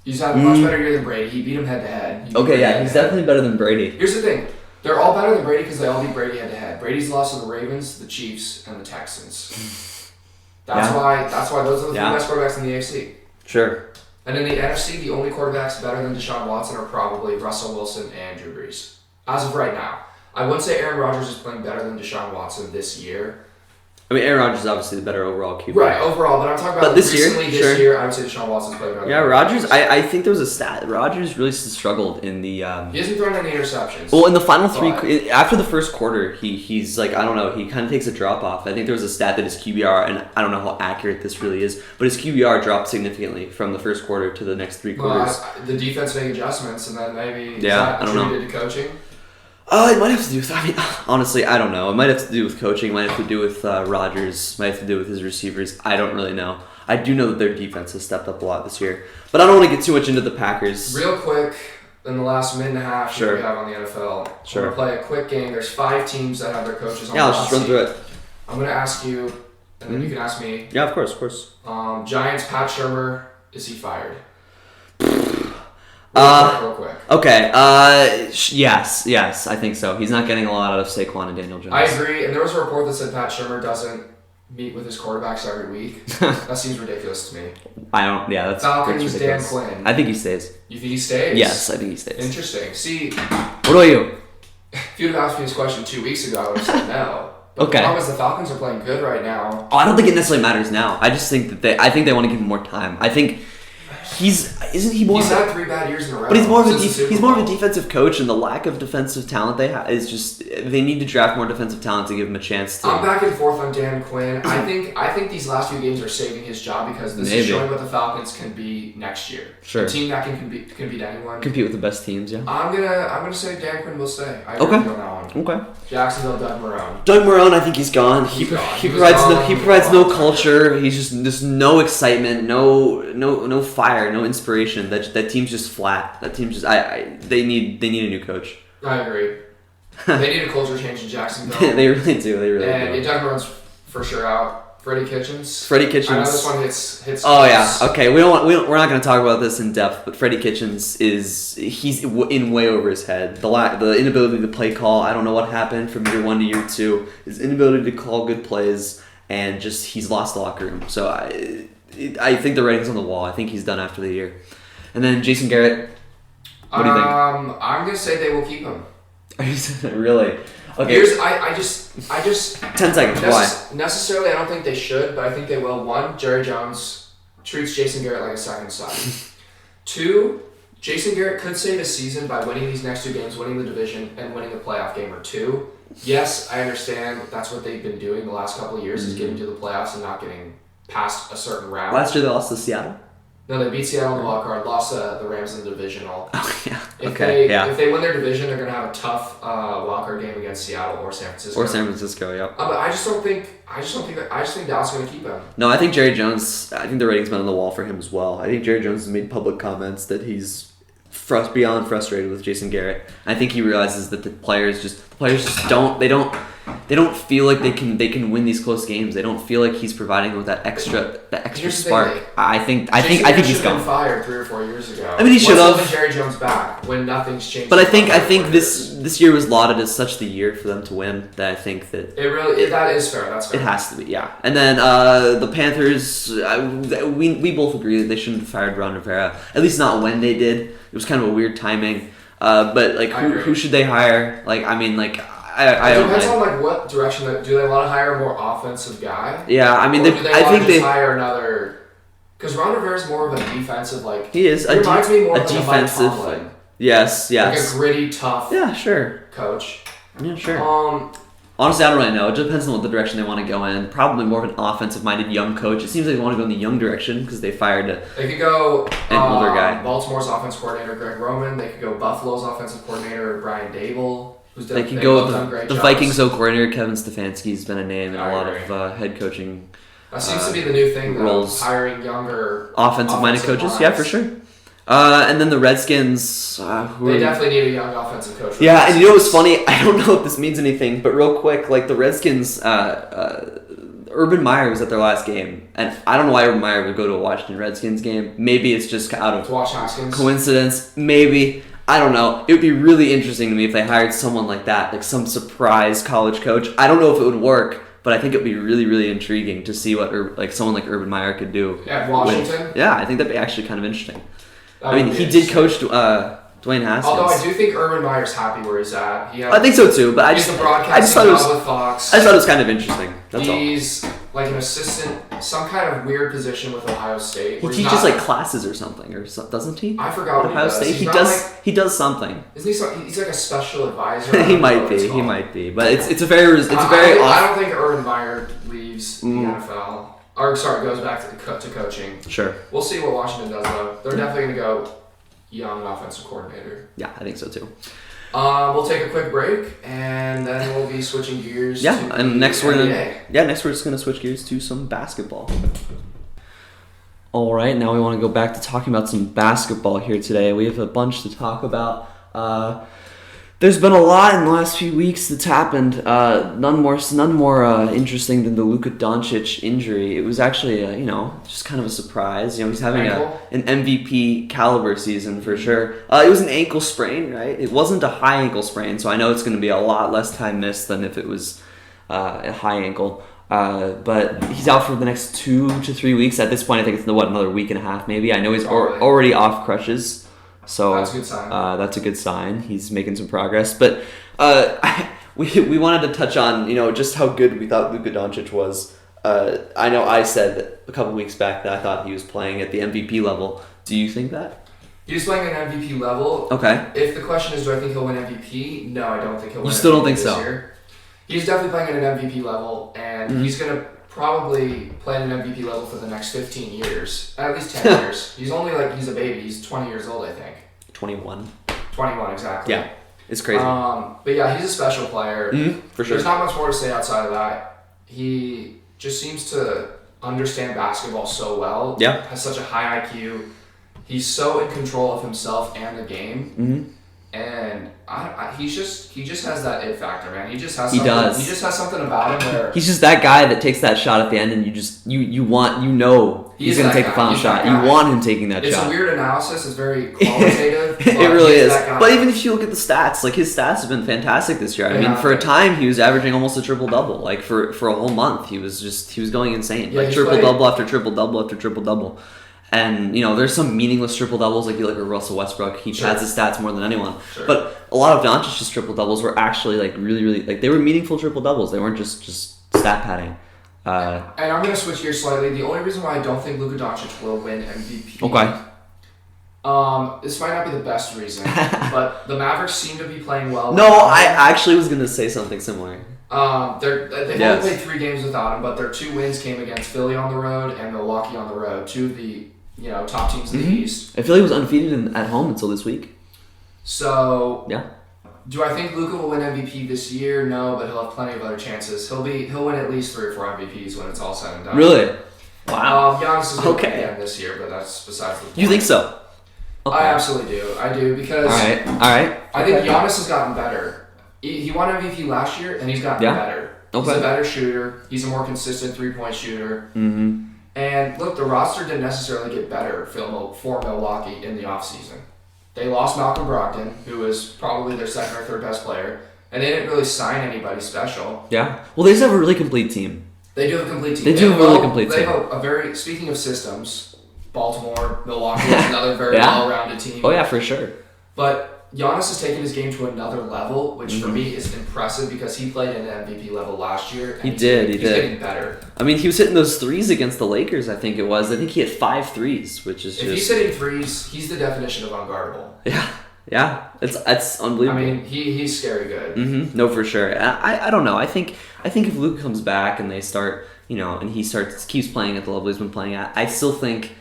He's had a much better year than Brady. He beat him head-to-head. Okay, yeah, he's definitely better than Brady. Here's the thing. They're all better than Brady because they all beat Brady head-to-head. Brady's lost to the Ravens, the Chiefs, and the Texans. That's why those are the 3 best quarterbacks in the AFC. Sure. And in the NFC, the only quarterbacks better than Deshaun Watson are probably Russell Wilson and Drew Brees. As of right now. I wouldn't say Aaron Rodgers is playing better than Deshaun Watson this year. I mean, Aaron Rodgers is obviously the better overall QB. Right, overall, but I'm talking about this year, I would say Deshaun Watson's playing better. Yeah, Rodgers, I think there was a stat. Rodgers really struggled in the... he hasn't thrown any interceptions. Well, in the final 3... After the first quarter, he's like, I don't know, he kind of takes a drop off. I think there was a stat that his QBR, and I don't know how accurate this really is, but his QBR dropped significantly from the first quarter to the next 3 quarters. The defense made adjustments, and then maybe I don't know. To coaching? It might have to do with... I mean, honestly, I don't know. It might have to do with coaching. It might have to do with Rodgers. It might have to do with his receivers. I don't really know. I do know that their defense has stepped up a lot this year. But I don't want to get too much into the Packers. Real quick, in the last minute and a half we have on the NFL, we're going to play a quick game. There's 5 teams that have their coaches on the let's just run through it. I'm going to ask you, and then you can ask me. Yeah, of course. Giants, Pat Shurmur, is he fired? Real quick. Okay. Yes, I think so. He's not getting a lot out of Saquon and Daniel Jones. I agree, and there was a report that said Pat Shurmur doesn't meet with his quarterbacks every week. That seems ridiculous to me. I don't. Yeah, that's Falcons, ridiculous. Dan Quinn. I think he stays. You think he stays? Yes, I think he stays. Interesting. See, what about you? If you'd have asked me this question 2 weeks ago, I would have said no. But Okay. The problem is the Falcons are playing good right now. I don't think it necessarily matters now. I just think that I think they want to give him more time. I think isn't he more? He's had 3 bad years in a row. But he's more of a a defensive coach, and the lack of defensive talent they have is just they need to draft more defensive talent to give him a chance to. I'm back and forth on Dan Quinn. I think these last few games are saving his job because this is showing what the Falcons can be next year. Sure. A team that can beat anyone. Compete with the best teams, yeah. I'm gonna say Dan Quinn will stay. I agree with you on that one. Okay. Jacksonville, Doug Marrone. Doug Marrone, I think he's gone. He provides no culture. He's just there's no excitement, no fire, no inspiration. That team's just flat. That team's just they need a new coach. I agree. They need a culture change in Jacksonville. They really do. And Doug Marrone's for sure out. Freddie Kitchens. I know this one hits. Oh yeah. Okay. We're not going to talk about this in depth, but Freddie Kitchens he's in way over his head. The inability to play call. I don't know what happened from year 1 to year 2. His inability to call good plays, and just he's lost the locker room. So I think the writing's on the wall. I think he's done after the year. And then Jason Garrett. What do you think? I'm gonna say they will keep him. Really? Okay. I just 10 seconds. Why? Necessarily, I don't think they should, but I think they will. 1, Jerry Jones treats Jason Garrett like a second son. 2, Jason Garrett could save his season by winning these next 2 games, winning the division, and winning a playoff game or 2. Yes, I understand that's what they've been doing the last couple of years is getting to the playoffs and not getting past a certain round. Last year they lost to Seattle. No, they beat Seattle in the wild card, lost the Rams in the divisional. Oh, yeah. If they win their division, they're going to have a tough wild card game against Seattle or San Francisco. Yeah. But I just think Dallas is going to keep him. No, I think Jerry Jones, I think the rating's been on the wall for him as well. I think Jerry Jones has made public comments that he's beyond frustrated with Jason Garrett. I think he realizes that the players just don't feel like they can win these close games. They don't feel like he's providing with that extra spark. I think he's gone. Been fired 3 or 4 years ago. I mean, he should have. Jerry Jones back when nothing's changed. But I think this year was lauded as such the year for them to win that I think that that is fair. That's fair. It has to be, yeah. And then the Panthers, we both agree that they shouldn't have fired Ron Rivera. At least not when they did. It was kind of a weird timing. But like, who should they hire? Like, I mean, like. It depends on like what direction. Do they want to hire a more offensive guy? Yeah, I mean, I think they hire another. Because Ron Rivera's more of a defensive, like he is. He reminds me more of defensive. Like a Mike Tomlin. Yes. Like a gritty, tough. Yeah, sure. Coach. Yeah, sure. Honestly, I don't really know. It depends on what the direction they want to go in. Probably more of an offensive-minded young coach. It seems like they want to go in the young direction because they fired They could go an older guy. Baltimore's offense coordinator Greg Roman. They could go Buffalo's offensive coordinator Brian Dable. They could go with the Vikings coordinator Kevin Stefanski has been a name in a lot of head coaching. That seems to be the new thing, roles. Hiring younger offensive-minded coaches. Minds. Yeah, for sure. And then the Redskins. They definitely need a young offensive coach. Yeah, and you know what's funny? I don't know if this means anything, but real quick, like the Redskins, Urban Meyer was at their last game, and I don't know why Urban Meyer would go to a Washington Redskins game. Maybe it's just out of coincidence. Maybe. I don't know. It would be really interesting to me if they hired someone like that, like some surprise college coach. I don't know if it would work, but I think it would be really, really intriguing to see what someone like Urban Meyer could do. At Washington? Yeah, I think that'd be actually kind of interesting. I mean, he did coach Dwayne Haskins. Although I do think Urban Meyer's happy where he's at. I think so too, but I just thought it was kind of interesting. That's he's like an assistant, some kind of weird position with Ohio State. He teaches like classes or something, doesn't he? I forgot what Ohio State. He does something. Isn't he? He's like a special advisor. He might be, but it's a very I don't think Urban Meyer leaves the NFL. Or sorry, goes back to coaching. Sure. We'll see what Washington does though. They're definitely gonna go young offensive coordinator. Yeah, I think so too. We'll take a quick break and then we'll be switching gears. Yeah, to and next we're NBA. just gonna switch gears to some basketball. All right, now we want to go back to talking about some basketball here today. We have a bunch to talk about. There's been a lot in the last few weeks that's happened. None more interesting than the Luka Doncic injury. It was actually, just kind of a surprise. He's having an MVP caliber season for sure. It was an ankle sprain, right? It wasn't a high ankle sprain, so I know it's going to be a lot less time missed than if it was a high ankle. But he's out for the next 2 to 3 weeks. At this point, I think it's another week and a half maybe. I know he's already off crutches. So that's a good sign. That's a good sign. He's making some progress. But we wanted to touch on just how good we thought Luka Doncic was. I know I said a couple weeks back that I thought he was playing at the MVP level. Do you think that? He's playing at an MVP level. Okay. If the question is, do I think he'll win MVP? No, I don't think he'll win You still MVP don't think this so? year. He's definitely playing at an MVP level, and he's going to probably play at an MVP level for the next 15 years. At least 10 years. He's a baby. He's 20 years old, I think. 21. 21, exactly. Yeah. It's crazy. But yeah, he's a special player. For sure. There's not much more to say outside of that. He just seems to understand basketball so well. Yeah. Has such a high IQ. He's so in control of himself and the game. And he just has that it factor, man. He just has something. He does. He just has something about him where he's just that guy that takes that shot at the end, and he's going to take the final shot. You want him taking that shot. It's a weird analysis. It's very qualitative. It really is. But even if you look at the stats, like his stats have been fantastic this year. I mean, for a time he was averaging almost a triple double. Like for a whole month, he was going insane. Yeah, like triple double after triple double after triple double. And, there's some meaningless triple-doubles, like you look at Russell Westbrook. He pads his stats more than anyone. Sure. But a lot of Doncic's triple-doubles were actually, like, really, really... Like, they were meaningful triple-doubles. They weren't just stat padding. And I'm going to switch gears slightly. The only reason why I don't think Luka Doncic will win MVP... Okay. This might not be the best reason, but the Mavericks seem to be playing well. No, I actually was going to say something similar. They've only played 3 games without him, but their 2 wins came against Philly on the road and Milwaukee on the road. 2 of the top teams in the East. I feel he was undefeated at home until this week. So yeah. Do I think Luka will win MVP this year? No, but he'll have plenty of other chances. He'll win at least 3 or 4 MVPs when it's all said and done. Really? Wow. Giannis is going to win again this year, but that's besides the point. You think so? Okay. I absolutely do. I do because all right. I think Giannis has gotten better. He won MVP last year, and he's gotten better. He's a better shooter. He's a more consistent 3-point shooter. And look, the roster didn't necessarily get better for Milwaukee in the offseason. They lost Malcolm Brogdon, who was probably their second or third best player, and they didn't really sign anybody special. Yeah. Well, they just have a really complete team. They do have a complete team. They do have a really complete team. They have a very, speaking of systems, Baltimore, Milwaukee is another very well-rounded team. Oh, yeah, for sure. But Giannis has taken his game to another level, which for me is impressive because he played at an MVP level last year. And he did. He's getting better. I mean, he was hitting those threes against the Lakers, I think it was. I think he had 5 threes, which is If he's hitting threes, he's the definition of unguardable. Yeah. It's unbelievable. I mean, he's scary good. No, for sure. I don't know. I think if Luka comes back and they start, and he keeps playing at the level he's been playing at, I still think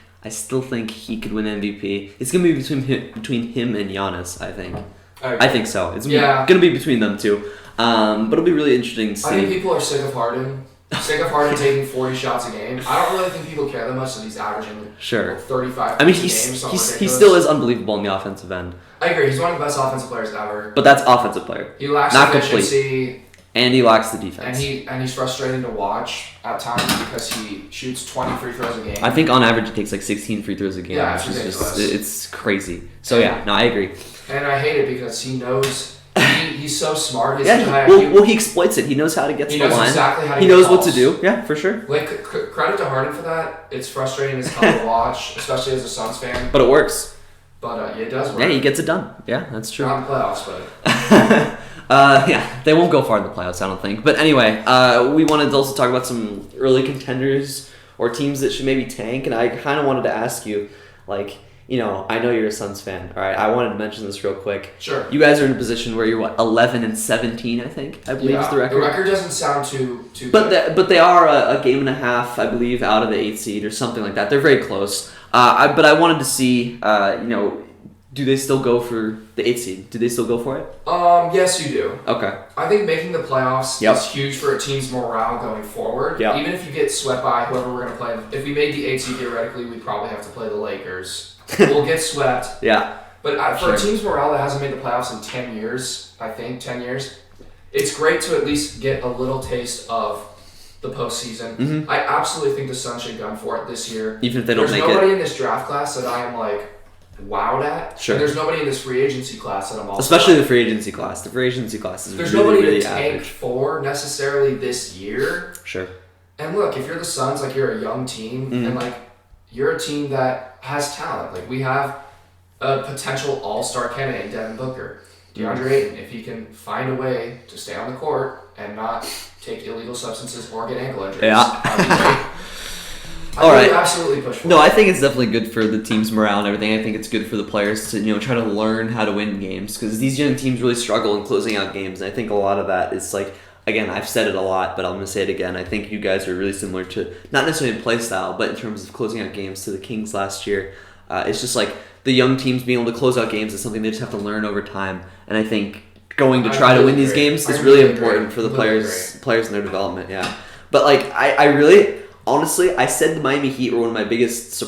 he could win MVP. It's gonna be between him and Giannis. I think. I think so. It's gonna be between them two. But it'll be really interesting to see. I think people are sick of Harden. Sick of Harden taking 40 shots a game. I don't really think people care that much that he's averaging 35 I mean, he he still is unbelievable on the offensive end. I agree. He's one of the best offensive players ever. But that's offensive player. He lacks not efficiency. Complete. And he lacks the defense. And he's frustrating to watch at times because he shoots 20 free throws a game. I think on average he takes like 16 free throws a game. Yeah, it's ridiculous. It's crazy. So I agree. And I hate it because he knows he's so smart. Well, he exploits it. He knows how to get to the line. Exactly how to he knows what to do. Yeah, for sure. Like credit to Harden for that. It's frustrating as hell to watch, especially as a Suns fan. But it works. But it does work. Yeah, he gets it done. Yeah, that's true. Not in the playoffs, but. They won't go far in the playoffs, I don't think. But anyway, we wanted to also talk about some early contenders or teams that should maybe tank. And I kind of wanted to ask you, I know you're a Suns fan. All right, I wanted to mention this real quick. Sure. You guys are in a position where you're 11-17, I think. I believe is the record. The record doesn't sound too. But they are a game and a half, I believe, out of the 8th seed or something like that. They're very close. But I wanted to see, do they still go for the 8th seed? Do they still go for it? Yes, you do. Okay. I think making the playoffs is huge for a team's morale going forward. Yep. Even if you get swept by whoever we're going to play. If we made the 8th seed theoretically, we'd probably have to play the Lakers. We'll get swept. Yeah. But for a team's morale that hasn't made the playoffs in 10 years, it's great to at least get a little taste of the postseason. Mm-hmm. I absolutely think the Suns should gun for it this year. Even if they don't make it. There's nobody in this draft class that I am wowed at. Sure. And there's nobody in this free agency class that I'm also especially the free agency class. The free agency class is there's really, nobody really to tank average. for necessarily this year. Sure. And look, if you're the Suns, you're a young team, and you're a team that has talent. We have a potential all-star candidate in Devin Booker, DeAndre Ayton. If he can find a way to stay on the court and not take illegal substances or get ankle injuries, that'd be great. All right. Absolutely push for No, it. I think it's definitely good for the team's morale and everything. I think it's good for the players to try to learn how to win games because these young teams really struggle in closing out games. And I think a lot of that is like, again, I've said it a lot, but I'm going to say it again. I think you guys are really similar to, not necessarily in play style, but in terms of closing out games to the Kings last year. It's just like the young teams being able to close out games is something they just have to learn over time. And I think going to try to win these games is really important for the players in their development. Yeah, but like I really. Honestly, I said the Miami Heat were one of my biggest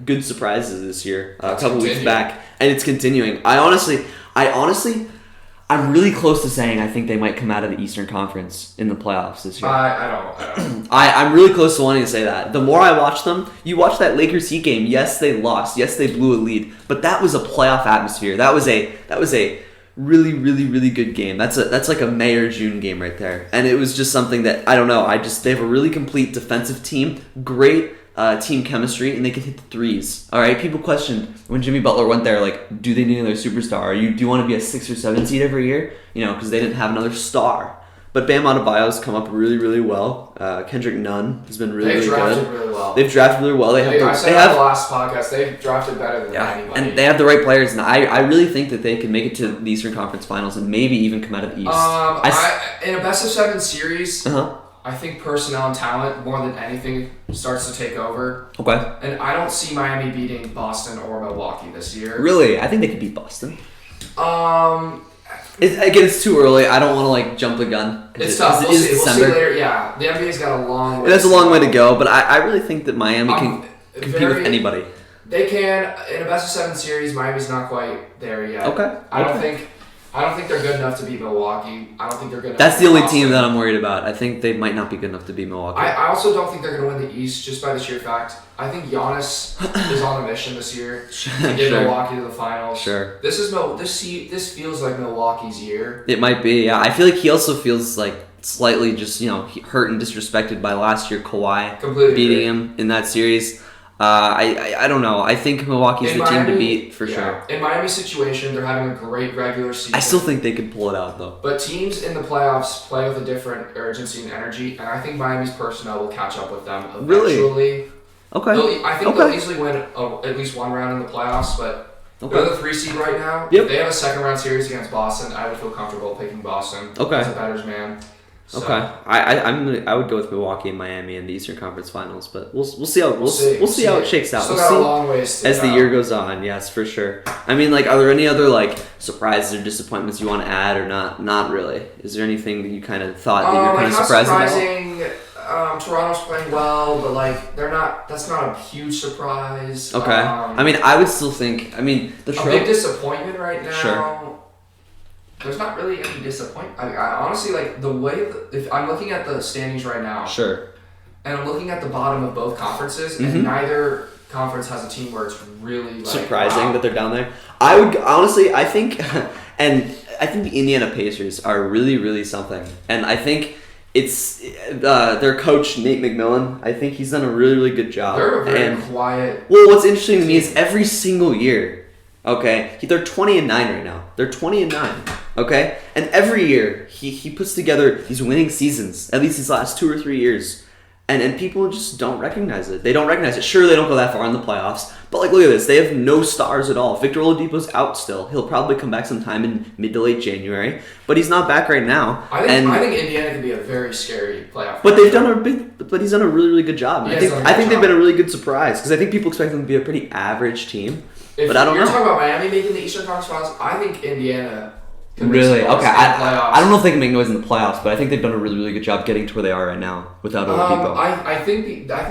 good surprises this year. A couple weeks back, and it's continuing. I'm really close to saying I think they might come out of the Eastern Conference in the playoffs this year. I don't. I'm really close to wanting to say that. The more I watch them, you watch that Lakers Heat game. Yes, they lost. Yes, they blew a lead, but that was a playoff atmosphere. That was a really, really, really good game. That's like a May or June game right there. And it was just something that, I don't know, they have a really complete defensive team, great team chemistry, and they can hit the threes. All right, people questioned when Jimmy Butler went there, like, do they need another superstar? Do you want to be a 6 or 7 seed every year? Because they didn't have another star. But Bam Adebayo's come up really, really well. Kendrick Nunn has been really, really good. They've drafted really well. They've drafted really well. I said on the last podcast, they've drafted better than anybody. And they have the right players, and I really think that they can make it to the Eastern Conference Finals and maybe even come out of the East. In a best-of-7 series, I think personnel and talent, more than anything, starts to take over. Okay. And I don't see Miami beating Boston or Milwaukee this year. Really? I think they could beat Boston. It's too early. I don't want to jump the gun. It's tough. We'll see later. Yeah, the NBA's got a long way. It has a long way to go, but I really think that Miami can compete with anybody. They can. In a best-of-7 series, Miami's not quite there yet. Okay. I don't think they're good enough to beat Milwaukee. I don't think they're good enough. That's the only team that I'm worried about. I think they might not be good enough to beat Milwaukee. I also don't think they're going to win the East just by the sheer fact. I think Giannis is on a mission this year to get Milwaukee to the finals. Sure. This feels like Milwaukee's year. It might be. Yeah, I feel like he also feels like slightly just hurt and disrespected by last year Kawhi beating him in that series. I don't know. I think Milwaukee's the team to beat for sure. In Miami's situation, they're having a great regular season. I still think they could pull it out though. But teams in the playoffs play with a different urgency and energy, and I think Miami's personnel will catch up with them eventually. Really? Okay. I think they'll easily win at least one round in the playoffs, but they're the 3 seed right now. Yep. If they have a second round series against Boston, I would feel comfortable picking Boston as a bettor's man. So. Okay, I would go with Milwaukee and Miami in the Eastern Conference Finals, but we'll see how it shakes out. Still got a long ways to as the year goes on. Yes, for sure. I mean, are there any other surprises or disappointments you want to add, or not? Not really. Is there anything that you kind of thought that you're kind of surprised about? Toronto's playing well, but they're not. That's not a huge surprise. Okay. I mean, I would still think. I mean, a big disappointment right now. Sure. There's not really any disappointment. I honestly the way if I'm looking at the standings right now. Sure. And I'm looking at the bottom of both conferences, and neither conference has a team where it's really surprising that they're down there. I would honestly, I think, and I think the Indiana Pacers are really, really something, and I think it's their coach Nate McMillan. I think he's done a really, really good job. They're a very quiet. Well, what's interesting to me is every single year. Okay, they're 20-9 right now. They're 20-9. Okay, and every year he puts together these winning seasons. At least these last 2 or 3 years, and people just don't recognize it. They don't recognize it. Sure, they don't go that far in the playoffs, but look at this. They have no stars at all. Victor Oladipo's out still. He'll probably come back sometime in mid to late January, but he's not back right now. I think Indiana could be a very scary playoff. But he's done a really, really good job. I think they've been a really good surprise because I think people expect them to be a pretty average team. But I don't know. You're talking about Miami making the Eastern Conference Finals. I think Indiana can really okay. I don't know if they can make noise in the playoffs, but I think they've done a really, really good job getting to where they are right now without Oladipo. I think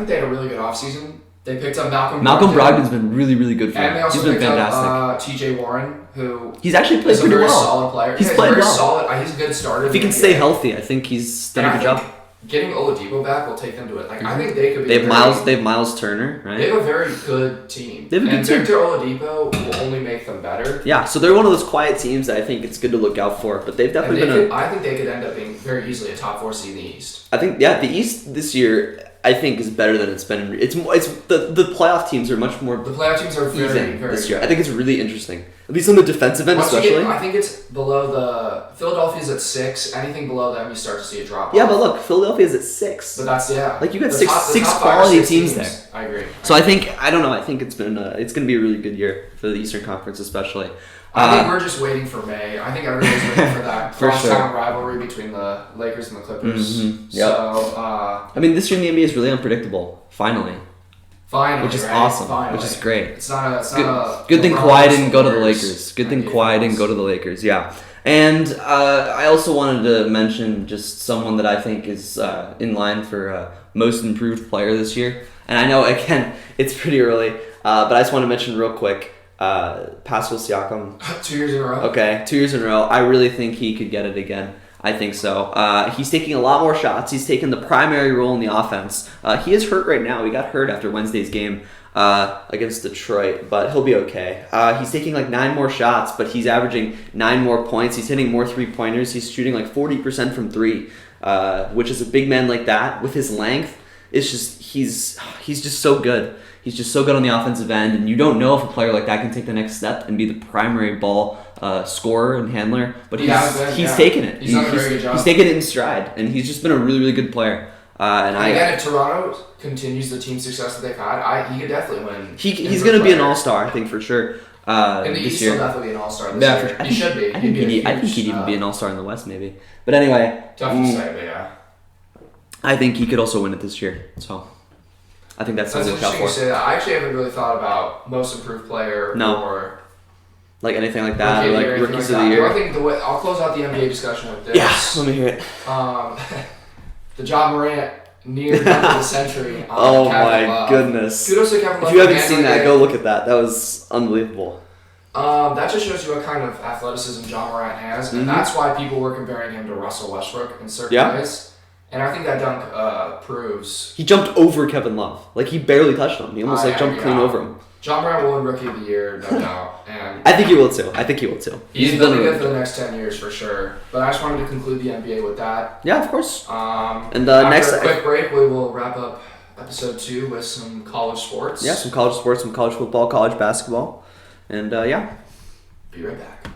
they had a really good offseason. They picked up Malcolm Brogdon's been really, really good for them. And they also picked up T.J. Warren, who he's actually played pretty well. Solid player. He's played very well. Solid. He's a good starter. If he can stay healthy, I think he's done a good job. Getting Oladipo back will take them to it. I think they could be. They have Miles Turner, right? They have a very good team. They have a good team. Victor Oladipo will only make them better. Yeah, so they're one of those quiet teams that I think it's good to look out for. But they've definitely I think they could end up being very easily a top 4 seed in the East. I think the East this year I think is better than it's been. It's the playoff teams are much more. The playoff teams are very this year. I think it's really interesting. At least on the defensive end, especially. I think it's below the Philadelphia's at 6. Anything below them, you start to see a drop. Yeah, but look, Philadelphia's at 6. But that's Like you got the six top quality 5 or 6 teams teams there. I agree. So I think it's been it's going to be a really good year for the Eastern Conference, especially. I think we're just waiting for May. I think everybody's waiting for that For crosstown rivalry between the Lakers and the Clippers. Mm-hmm. Yep. So, I mean, this year in the NBA is really unpredictable. Finally, finally, which is right? awesome. Finally. Which is great. It's not a Good thing LeBron Kawhi didn't go to the Warriors Lakers. Good thing NBA Kawhi didn't finals. go to the Lakers. Yeah. And I also wanted to mention just someone that I think is in line for most improved player this year. And I know, again, it's pretty early, but I just want to mention real quick, Pascal Siakam. 2 years in a row. Okay, 2 years in a row. I really think he could get it again. I think so. He's taking a lot more shots. He's taken the primary role in the offense. He is hurt right now. He got hurt after Wednesday's game against Detroit, but he'll be okay. He's taking like 9 more shots, but he's averaging 9 more points. He's hitting more 3-pointers. He's shooting like 40% from 3, which is a big man like that with his length. It's just he's just so good. He's just so good on the offensive end, and you don't know if a player like that can take the next step and be the primary ball scorer and handler. But he's taken it. He's done a very good job. He's taken it in stride, and he's just been a really, really good player. And again, if Toronto continues the team success that they've had, he could definitely win. He's going to be an all-star, I think, for sure. In the East, he'll definitely be an all-star this year. He should be. I think he'd even be an all-star in the West, maybe. But anyway. Tough to say, but yeah. I think he could also win it this year. So I think that's something to look out interesting you for. say that. I actually haven't really thought about most improved player or like anything like that, or like rookies of the year. year. I think I'll close out the NBA discussion with this. Yeah, let me hear it. The Ja Morant near dunk of the century. Oh Kevin my Love. goodness! Kudos to Kevin Love. If you haven't seen that, go look at that. That was unbelievable. That just shows you what kind of athleticism Ja Morant has, and that's why people were comparing him to Russell Westbrook in certain ways. And I think that dunk proves... He jumped over Kevin Love. Like, he barely touched him. He almost jumped clean over him. Ja Morant will win Rookie of the Year, no doubt. And I think he will, too. He's building good for the next 10 years, for sure. But I just wanted to conclude the NBA with that. Yeah, of course. And after a quick break, we will wrap up episode 2 with some college sports. Yeah, some college sports, some college football, college basketball. And, yeah. Be right back.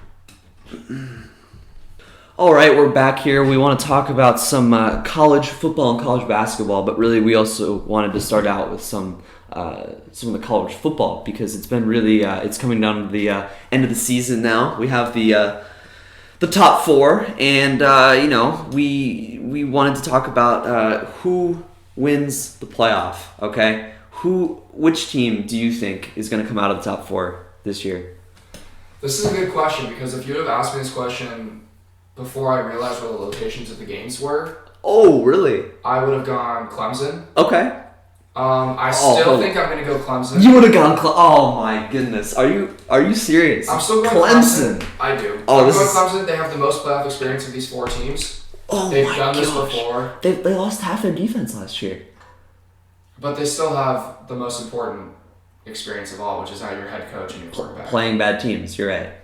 All right, we're back here. We want to talk about some college football and college basketball, but really we also wanted to start out with some of the college football because it's been really it's coming down to the end of the season now. We have the top 4, and we wanted to talk about who wins the playoff. Okay, which team do you think is going to come out of the top 4 this year? This is a good question because if you would have asked me this question before I realized where the locations of the games were. Oh, really? I would have gone Clemson. Okay. I still think I'm going to go Clemson. You would have gone oh my goodness. Are you serious? I'm still going Clemson. I do. I'm going Clemson. They have the most playoff experience of these 4 teams. Oh, they've done this before. They lost half their defense last year. But they still have the most important experience of all, which is how your head coach and your quarterback. Playing bad teams, you're right.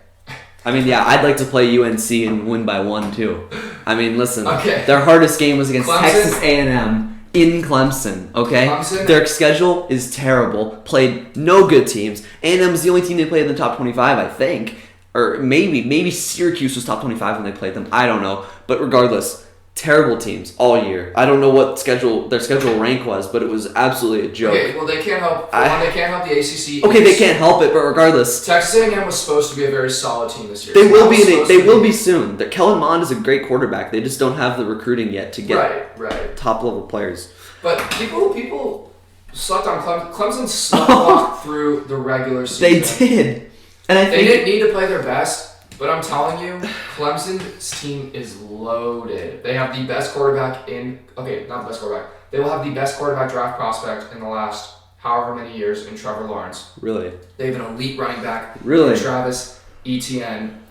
I mean, yeah, I'd like to play UNC and win by 1 too. I mean, listen, their hardest game was against Texas A&M in Clemson, okay? Their schedule is terrible, played no good teams. A&M's the only team they played in the top 25, I think. Or maybe Syracuse was top 25 when they played them. I don't know. But regardless, terrible teams all year. I don't know what their schedule rank was, but it was absolutely a joke. Okay, well, they can't help. They can't help the ACC. Okay, they can't help it, but regardless, Texas A&M was supposed to be a very solid team this year. They will be. They will be soon. Kellen Mond is a great quarterback. They just don't have the recruiting yet to get top level players. But people slept on Clemson. Clemson sleepwalked through the regular season. They did, and I think they didn't need to play their best. But I'm telling you, Clemson's team is loaded. They have the best quarterback not the best quarterback. They will have the best quarterback draft prospect in the last however many years in Trevor Lawrence. Really? They have an elite running back. Really? Travis Etienne.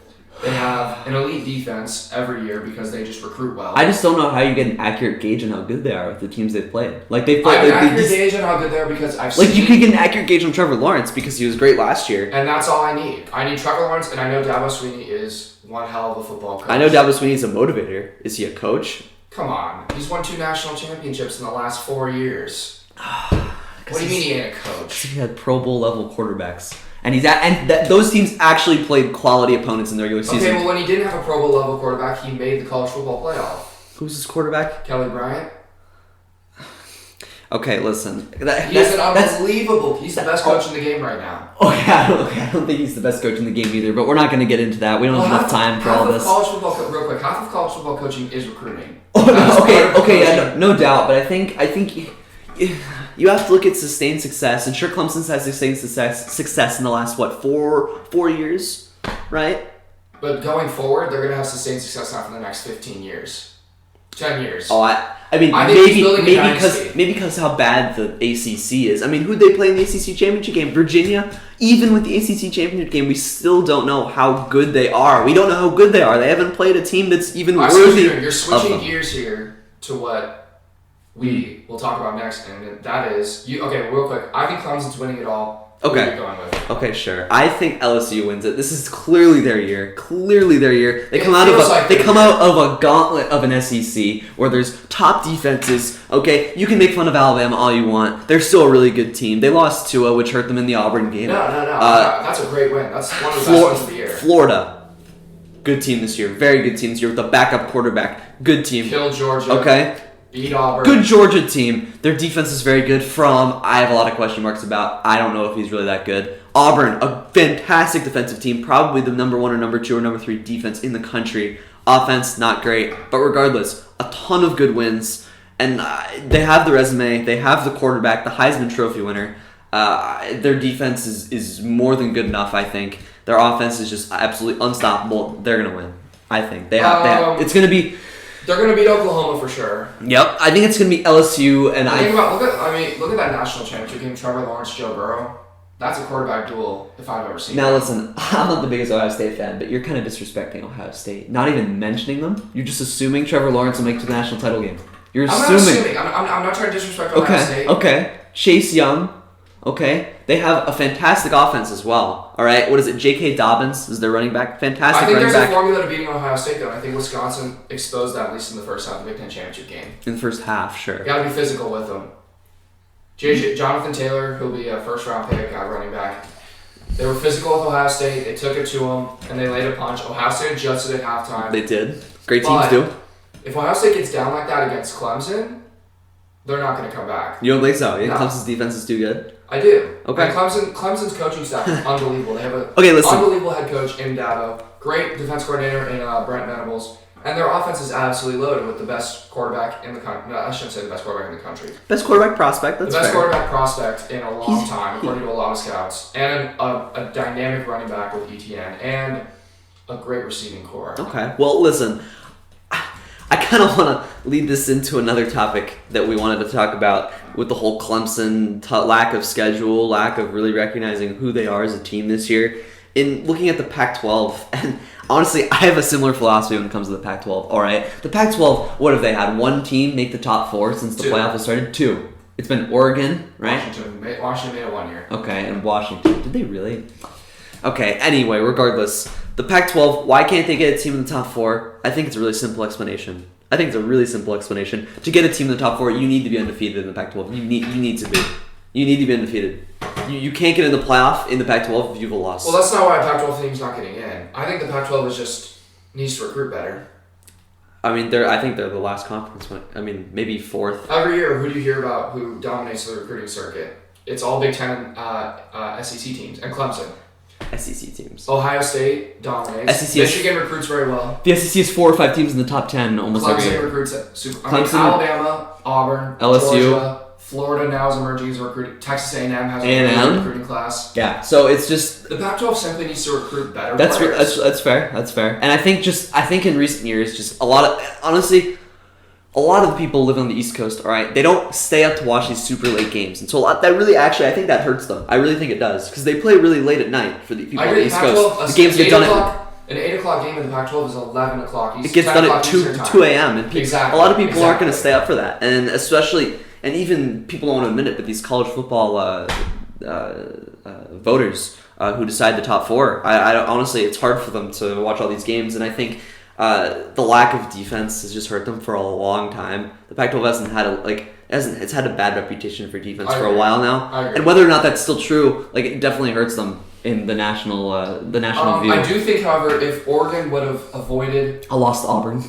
They have an elite defense every year because they just recruit well. I just don't know how you get an accurate gauge on how good they are with the teams they've played. Like they played. I have an accurate gauge on how good they are because I've seen. Like you could get an accurate gauge on Trevor Lawrence because he was great last year. And that's all I need. I need Trevor Lawrence, and I know Dabo Swinney is one hell of a football coach. I know Dabo Swinney's a motivator. Is he a coach? Come on, he's won 2 national championships in the last 4 years. What do you mean he ain't a coach? He had Pro Bowl level quarterbacks. And those teams actually played quality opponents in the regular season. Okay, well, when he didn't have a Pro Bowl level quarterback, he made the college football playoff. Who's his quarterback? Kelly Bryant. Okay, listen. He's unbelievable. He's the best coach in the game right now. Okay, I don't think he's the best coach in the game either, but we're not going to get into that. We don't have enough time for all this. Real quick, half of college football coaching is recruiting. No doubt, but I think you have to look at sustained success, and sure, Clemson's had sustained success in the last, 4 years, right? But going forward, they're going to have sustained success now for the next 15 years. 10 years. Oh, I mean, maybe because how bad the ACC is. I mean, who'd they play in the ACC championship game? Virginia. Even with the ACC championship game, we still don't know how good they are. We don't know how good they are. They haven't played a team that's even worthy. You're switching gears here to what we will talk about next, and that is Okay, real quick. I think Clemson's winning it all. Okay. Who are you going with? Okay, sure. I think LSU wins it. This is clearly their year. They come out of a gauntlet of an SEC where there's top defenses. Okay, you can make fun of Alabama all you want. They're still a really good team. They lost Tua, which hurt them in the Auburn game. No. That's a great win. That's one of the best wins of the year. Florida, good team this year. Very good team this year with a backup quarterback. Good team. Killed Georgia. Okay. Beat Auburn. Good Georgia team. Their defense is very good. I have a lot of question marks about. I don't know if he's really that good. Auburn, a fantastic defensive team. Probably the number 1 or number 2 or number 3 defense in the country. Offense, not great. But regardless, a ton of good wins. And they have the resume. They have the quarterback, the Heisman Trophy winner. Their defense is more than good enough, I think. Their offense is just absolutely unstoppable. They're going to win, I think. It's going to be... They're going to beat Oklahoma for sure. Yep, I think it's going to be LSU and look at that national championship game, Trevor Lawrence, Joe Burrow. That's a quarterback duel if I've ever seen it. Now listen, I'm not the biggest Ohio State fan, but you're kind of disrespecting Ohio State. Not even mentioning them. You're just assuming Trevor Lawrence will make it to the national title game. You're assuming. I'm not trying to disrespect Ohio State. Okay. Chase Young. Okay. They have a fantastic offense as well. All right. What is it? J.K. Dobbins is their running back. Fantastic running back. I think there's a formula to beating Ohio State, though. I think Wisconsin exposed that, at least in the first half of the Big Ten championship game. In the first half, sure. You got to be physical with them. Jonathan Taylor, who'll be a first-round pick, running back. They were physical with Ohio State. They took it to them, and they laid a punch. Ohio State adjusted at halftime. They did. Great teams do. If Ohio State gets down like that against Clemson, they're not going to come back. You don't think so? You think Clemson's defense is too good? I do. Okay. And Clemson's coaching staff is unbelievable. They have an unbelievable head coach in Dabo, great defense coordinator in Brent Venables, and their offense is absolutely loaded with the best quarterback in the country. No, I shouldn't say the best quarterback in the country. Best quarterback prospect, that's fair. The best quarterback prospect in a long time, according to a lot of scouts, and a dynamic running back with ETN, and a great receiving core. Okay. Well, listen, I kind of want to lead this into another topic that we wanted to talk about with the whole Clemson lack of schedule, lack of really recognizing who they are as a team this year. In looking at the Pac-12, and honestly, I have a similar philosophy when it comes to the Pac-12. All right, the Pac-12, what have they had? One team make the top 4 since the playoff has started? 2. It's been Oregon, right? Washington made it 1 year. Okay, and Washington. Did they really? Okay, anyway, regardless. The Pac-12, why can't they get a team in the top 4? I think it's a really simple explanation. To get a team in the top 4, you need to be undefeated in the Pac-12. You need to be. You need to be undefeated. You can't get in the playoff in the Pac-12 if you've lost. Well, that's not why a Pac-12 team's not getting in. I think the Pac-12 needs to recruit better. I mean, I think they're the last conference. Maybe 4th. Every year, who do you hear about who dominates the recruiting circuit? It's all Big Ten SEC teams and Clemson. SEC teams. Ohio State dominates. Michigan recruits very well. The SEC has 4 or 5 teams in the top 10 almost every year. Alabama, Auburn, LSU, Georgia, Florida now is emerging as a recruiting. Texas A&M has a recruiting class. Yeah, so it's just the Pac-12 simply needs to recruit better players. That's fair. And I think in recent years, just a lot of the people living on the East Coast, all right, they don't stay up to watch these super late games. And so that really, actually, I think that hurts them. I really think it does. Because they play really late at night for the people on the East Coast. The games get done at... An 8 o'clock game in the Pac-12 is 11 o'clock. It gets done at 2 a.m. And a lot of people aren't going to stay up for that. And especially, and even people don't want to admit it, but these college football voters who decide the top 4, I honestly, it's hard for them to watch all these games. And I think... the lack of defense has just hurt them for a long time. The Pac-12 hasn't had it's had a bad reputation for defense for a while now. And whether or not that's still true, it definitely hurts them. in the national view. I do think, however, if Oregon would have avoided A loss to Auburn.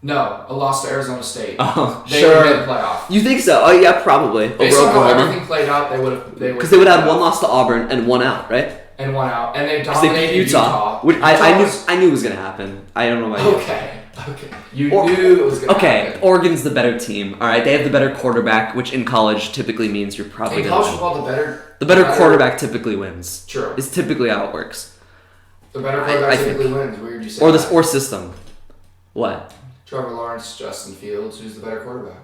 a loss to Arizona State, Oh, they sure. would have made the playoff. You think so? Oh yeah, probably. Based Over on how Oklahoma. everything played out, Because they would have had one loss to Auburn and one out, right? and one out, and they Because they dominated beat Utah. Which Utah I knew it was gonna happen. I don't know about you. Okay. You knew it was going to happen. Oregon's the better team. All right, they have the better quarterback, which in college typically means you're probably In gonna college win. football, The better quarterback typically wins. True. It's typically how it works. The better quarterback I think. typically wins. Weird you say Or that. or system. What? Trevor Lawrence, Justin Fields, who's the better quarterback?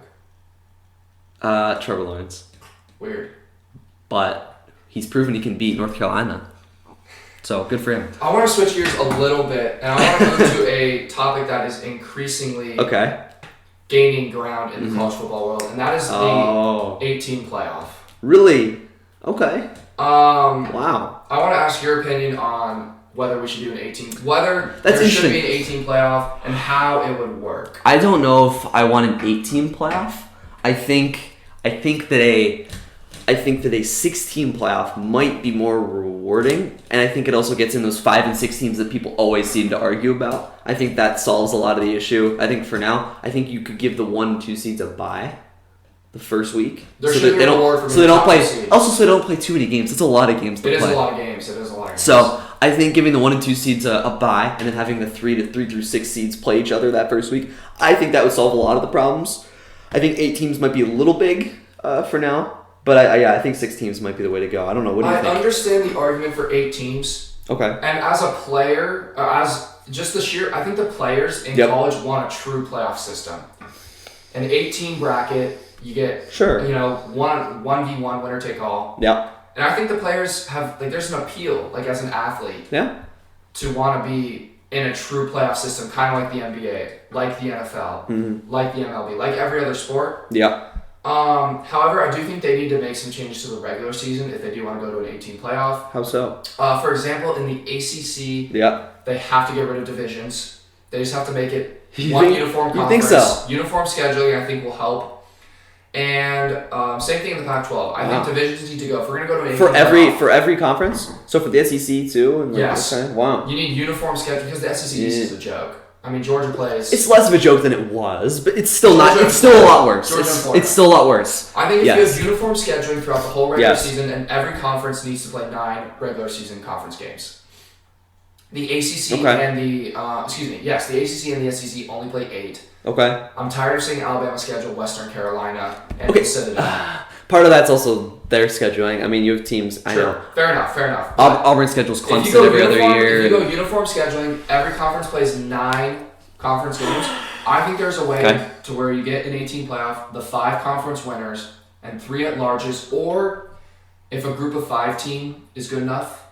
Trevor Lawrence. Weird. But he's proven he can beat North Carolina. So good for him. I want to switch gears a little bit, and I want to move to a topic that is increasingly gaining ground in the college football world, and that is the 18 playoff. Really? Okay. Wow. I want to ask your opinion on whether we should do an 18, whether there should be an 18 playoff, and how it would work. I don't know if I want an 18 playoff. I think that a 16 playoff might be more rewarding, and I think it also gets in those 5 and 6 teams that people always seem to argue about. I think that solves a lot of the issue. I think for now, I think you could give the 1 and 2 seeds a bye the first week, so that they don't play. Also, so they don't play too many games. It's a lot of games to play. It is a lot of games. So I think giving the 1 and 2 seeds a bye, and then having the 3 through 6 seeds play each other that first week, I think that would solve a lot of the problems. I think 8 teams might be a little big for now. But I think 6 teams might be the way to go. I don't know. What do you think? I understand the argument for 8 teams. Okay. And as a player, I think the players in college want a true playoff system. An 8-team bracket, you get 1v1 winner take all. Yeah. And I think the players have there's an appeal as an athlete. Yeah. To want to be in a true playoff system, kind of like the NBA, like the NFL, like the MLB, like every other sport. Yeah. However, I do think they need to make some changes to the regular season if they do want to go to an 18 playoff. How so? For example, in the ACC, they have to get rid of divisions. They just have to make it uniform conference. You think so? Uniform scheduling, I think, will help. And same thing in the Pac-12. I think divisions need to go. If we're going to go to an 18 playoff, for every conference? So for the SEC too? And yes. Okay. Wow. You need uniform scheduling because the SEC East is a joke. I mean, Georgia plays. It's less of a joke than it was, but it's still not. It's still a lot worse. It's still a lot worse. I think if you have uniform scheduling throughout the whole regular season, and every conference needs to play 9 regular season conference games. The ACC and the the ACC and the SEC only play 8. Okay. I'm tired of seeing Alabama schedule Western Carolina and Citadel. Part of that's also their scheduling. I mean, you have teams. I know. Fair enough. Auburn schedules Clemson every other year. If you go uniform scheduling, every conference plays 9 conference games. I think there's a way to where you get an 18 playoff, the 5 conference winners, and 3 at-larges, or if a group of 5 team is good enough,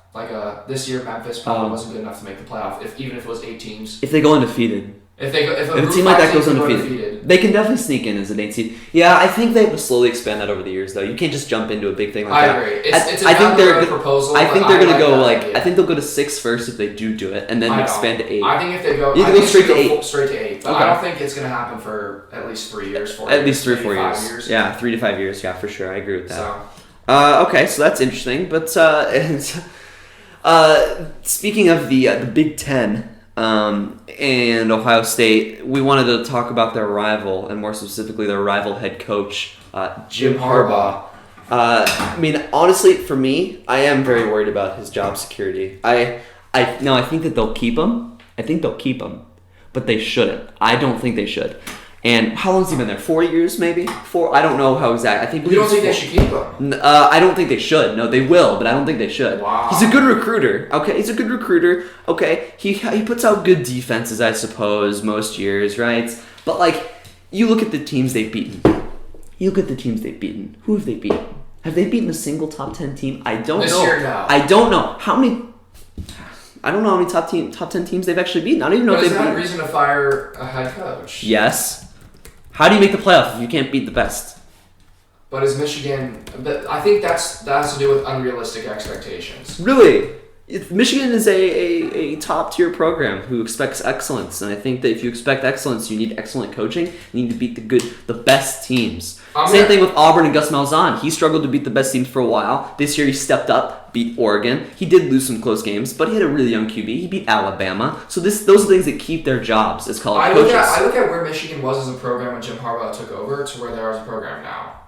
this year Memphis probably wasn't good enough to make the playoff, even if it was 8 teams. If they go undefeated. If a team like that goes undefeated, they can definitely sneak in as an 8 seed. Yeah, I think they have to slowly expand that over the years, though. You can't just jump into a big thing like that. I agree. It's a proposal. I think they're gonna go I think they'll go to 6 first if they do it, and then expand to 8. I think if they go, straight to 8. But I don't think it's gonna happen for at least 3 years. At least 3 or 4 years. Yeah, 3 to 5 years. Yeah, for sure. I agree with that. So. So that's interesting. But speaking of the Big Ten. And Ohio State, we wanted to talk about their rival, and more specifically their rival head coach, Jim Harbaugh. I mean, honestly, for me, I am very worried about his job security. I think that they'll keep him. I think they'll keep him, but they shouldn't. I don't think they should. And how long has he been there? 4 years, maybe? 4? I don't know how exact. You don't think they should keep him? I don't think they should. No, they will, but I don't think they should. Wow. He's a good recruiter. Okay, he's a good recruiter. Okay, he puts out good defenses, I suppose, most years, right? But you look at the teams they've beaten. Who have they beaten? Have they beaten a single top 10 team? I don't know. This year, no. I don't know how many. I don't know how many top 10 teams they've actually beaten. I don't even know if they've beaten. But is that a reason to fire a head coach? Yes. How do you make the playoffs if you can't beat the best? But is Michigan... I think that has to do with unrealistic expectations. Really? Michigan is a top-tier program who expects excellence. And I think that if you expect excellence, you need excellent coaching. You need to beat the best teams. Same thing with Auburn and Gus Malzahn. He struggled to beat the best teams for a while. This year he stepped up, beat Oregon. He did lose some close games, but he had a really young QB. He beat Alabama. So those are things that keep their jobs as college coaches. I look at where Michigan was as a program when Jim Harbaugh took over to where they are as a program now.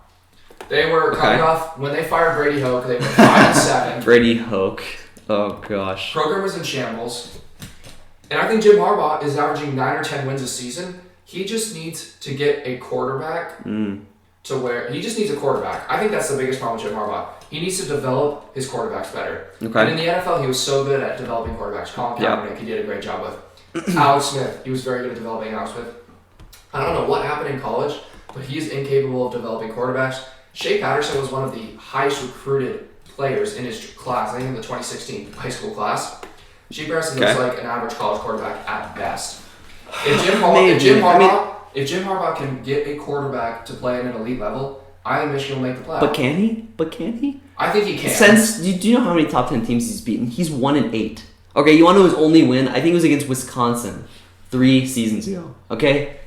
They were coming off when they fired Brady Hoke. They were 5-7. Brady Hoke. Oh gosh. Program was in shambles, and I think Jim Harbaugh is averaging 9 or 10 wins a season. He just needs to get a quarterback to where he just needs a quarterback. I think that's the biggest problem with Jim Harbaugh. He needs to develop his quarterbacks better. Okay. And in the NFL, he was so good at developing quarterbacks. Colin Kaepernick, he did a great job with. Alex Smith, he was very good at developing Alex Smith. I don't know what happened in college, but he is incapable of developing quarterbacks. Shea Patterson was one of the highest recruited players in his class, I think in the 2016 high school class. Shea Patterson was like an average college quarterback at best. If Jim Harbaugh can get a quarterback to play at an elite level, I think Michigan will make the playoff. But can he? I think he can. Do you know how many top 10 teams he's beaten? He's 1-8. Okay, you want to know his only win? I think it was against Wisconsin 3 seasons ago. Okay?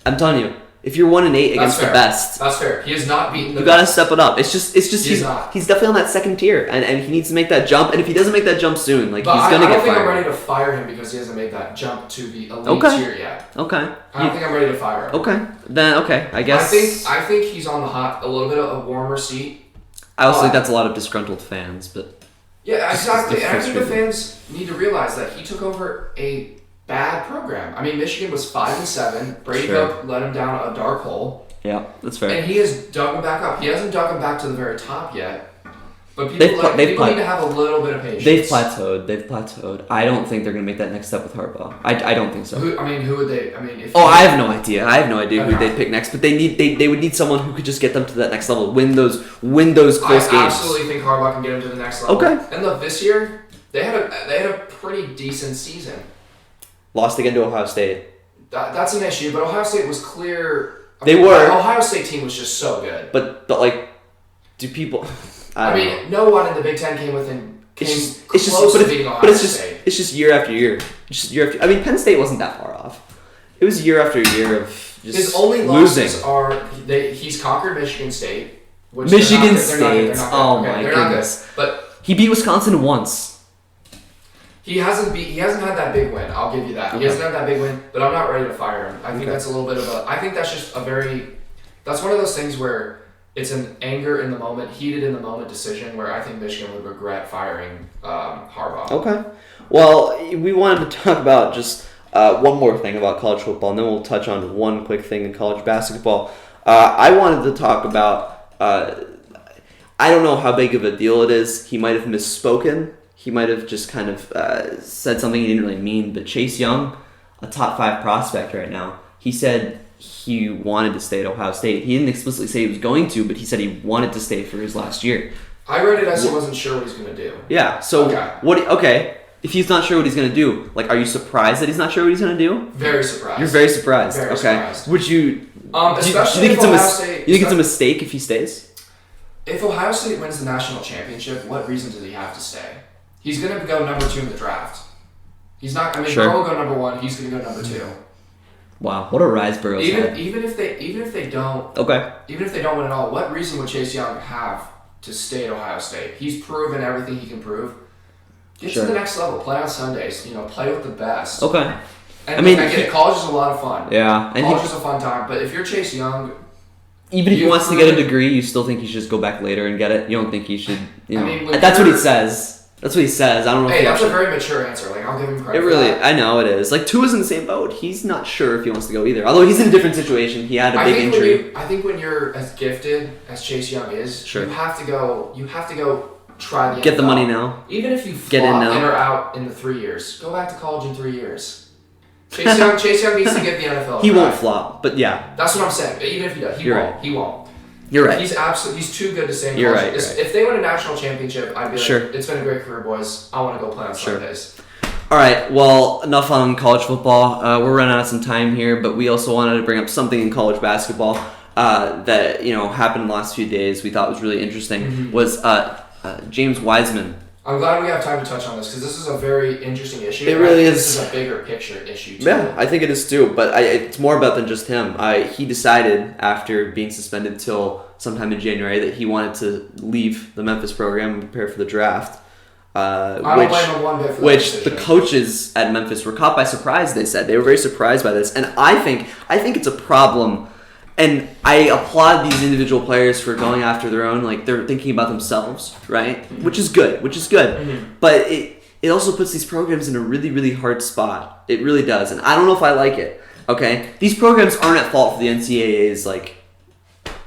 I'm telling you, if you're 1-8 against the best, that's fair. He has not beaten the You got to step it up. It's just he's definitely on that second tier, and he needs to make that jump. And if he doesn't make that jump soon, he's gonna get fired. I don't think I'm ready to fire him because he hasn't made that jump to the elite tier yet. Okay. I don't think I'm ready to fire him. Okay. I guess. I think he's on the hot, a little bit of a warmer seat. I also think that's a lot of disgruntled fans, but. Yeah, exactly. And I think the fans need to realize that he took over a bad program. I mean, Michigan was 5-7. Brady Hoke let him down a dark hole. Yeah, that's fair. And he has dug him back up. He hasn't dug him back to the very top yet. But people need to have a little bit of patience. They've plateaued. I don't think they're going to make that next step with Harbaugh. I don't think so. Who would they? I mean, I have no idea. who they'd pick next. But they would need someone who could just get them to that next level, win those close games. I absolutely think Harbaugh can get them to the next level. Okay. And look, this year they had a pretty decent season. Lost again to Ohio State. That's an issue, but Ohio State was clear. The Ohio State team was just so good. But do people? I mean, no one in the Big Ten came close to beating Ohio State. It's just year after year. I mean, Penn State wasn't that far off. It was year after year of just his only losing. Losses are he's conquered Michigan State. Michigan State. Oh my goodness! But he beat Wisconsin once. He hasn't had that big win. I'll give you that. He hasn't had that big win, but I'm not ready to fire him. I think that's a little bit of I think that's just that's one of those things where it's an anger in the moment, heated in the moment decision where I think Michigan would regret firing Harbaugh. Okay. Well, we wanted to talk about just one more thing about college football, and then we'll touch on one quick thing in college basketball. I wanted to talk about, I don't know how big of a deal it is. He might have misspoken. He might have just kind of said something he didn't really mean. But Chase Young, a top 5 prospect right now, he said he wanted to stay at Ohio State. He didn't explicitly say he was going to, but he said he wanted to stay for his last year. I read it as he wasn't sure what he's going to do. Yeah, so if he's not sure what he's going to do, are you surprised that he's not sure what he's going to do? Very surprised. You're very surprised. Very surprised. Would you... especially if Ohio State... You think it's a mistake if he stays? If Ohio State wins the national championship, what reason does he have to stay? He's going to go number 2 in the draft. He's not... I mean, Burrow will go number 1. He's going to go number 2. Wow, what a rise Burrow's had. Even if they don't... Okay. Even if they don't win at all, what reason would Chase Young have to stay at Ohio State? He's proven everything he can prove. Get to the next level. Play on Sundays. Play with the best. Okay. And college is a lot of fun. Yeah. And college is a fun time. But if you're Chase Young... Even if he wants to get a degree, you still think he should just go back later and get it? You don't think he should... That's what he says. That's what he says. I don't know. Hey, that's a very mature answer. I'll give him credit. It really, I know it is. Tua's in the same boat. He's not sure if he wants to go either. Although he's in a different situation. He had a big injury. I think when you're as gifted as Chase Young is, you have to go. You have to go try the get NFL. The money now. Even if you flop and are out in the 3 years, go back to college in 3 years. Chase Young needs to get the NFL. He won't flop, but yeah. That's what I'm saying. Even if he does, he won't. He won't. You're right. He's too good to stay in college. You're right. If they win a national championship, I'd be like, it's been a great career, boys. I want to go play on Sundays. All right. Well, enough on college football. We're running out of some time here, but we also wanted to bring up something in college basketball that happened in the last few days. We thought was really interesting. Was James Wiseman. I'm glad we have time to touch on this because this is a very interesting issue. It really is. This is a bigger picture issue too. Yeah, I think it is too. But it's more about than just him. He decided after being suspended till sometime in January that he wanted to leave the Memphis program and prepare for the draft. I don't blame him one bit for that which the decision. coaches at Memphis were caught by surprise. They said they were very surprised by this, and I think it's a problem. And I applaud these individual players for going after their own, like they're thinking about themselves, right? Mm-hmm. Which is good. Mm-hmm. But it also puts these programs in a really, really hard spot. It really does, and I don't know if I like it. Okay, these programs aren't at fault for the NCAA's like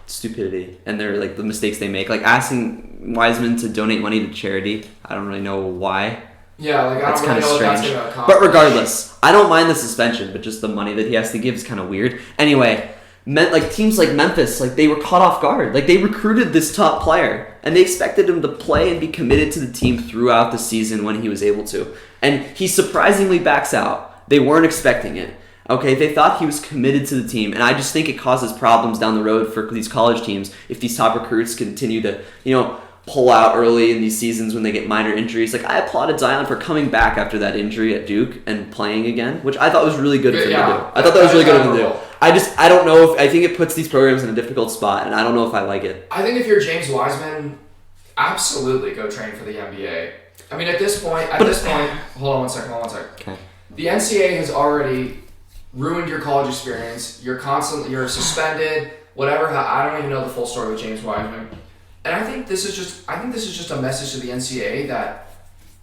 stupidity and their like the mistakes they make, like asking Wiseman to donate money to charity. I don't really know why. Yeah, like I That's don't kind really of know what that's strange. going to accomplish. But regardless, I don't mind the suspension, but just the money that he has to give is kind of weird. Anyway. Like teams like Memphis, like they were caught off guard. Like they recruited this top player and they expected him to play and be committed to the team throughout the season when he was able to. And he surprisingly backs out. They weren't expecting it. Okay, they thought he was committed to the team, and I just think it causes problems down the road for these college teams if these top recruits continue to, pull out early in these seasons when they get minor injuries. Like I applauded Zion for coming back after that injury at Duke and playing again, which I thought was really good for him to do. I thought that was really good of him to do. I don't know I think it puts these programs in a difficult spot, and I don't know if I like it. I think if you're James Wiseman, absolutely go train for the NBA. I mean, at this point, hold on one second. Okay. The NCAA has already ruined your college experience. You're suspended, whatever. I don't even know the full story with James Wiseman. And I think this is just a message to the NCAA that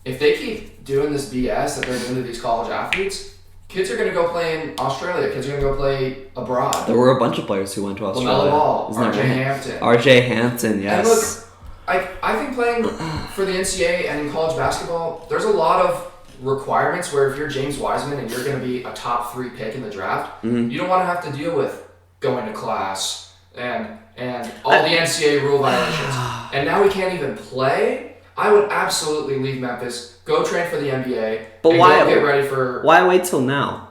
if they keep doing this BS that they're doing to these college athletes, kids are going to go play in Australia. Kids are going to go play abroad. There were a bunch of players who went to Australia. LaMelo Ball, Isn't that R.J. right? Hampton. R.J. Hampton, yes. And look, I think playing for the NCAA and in college basketball, there's a lot of requirements where if you're James Wiseman and you're going to be a top 3 pick in the draft, you don't want to have to deal with going to class and all the NCAA rule violations. And now he can't even play. I would absolutely leave Memphis, go train for the NBA, but and why, go get ready for... Why wait till now?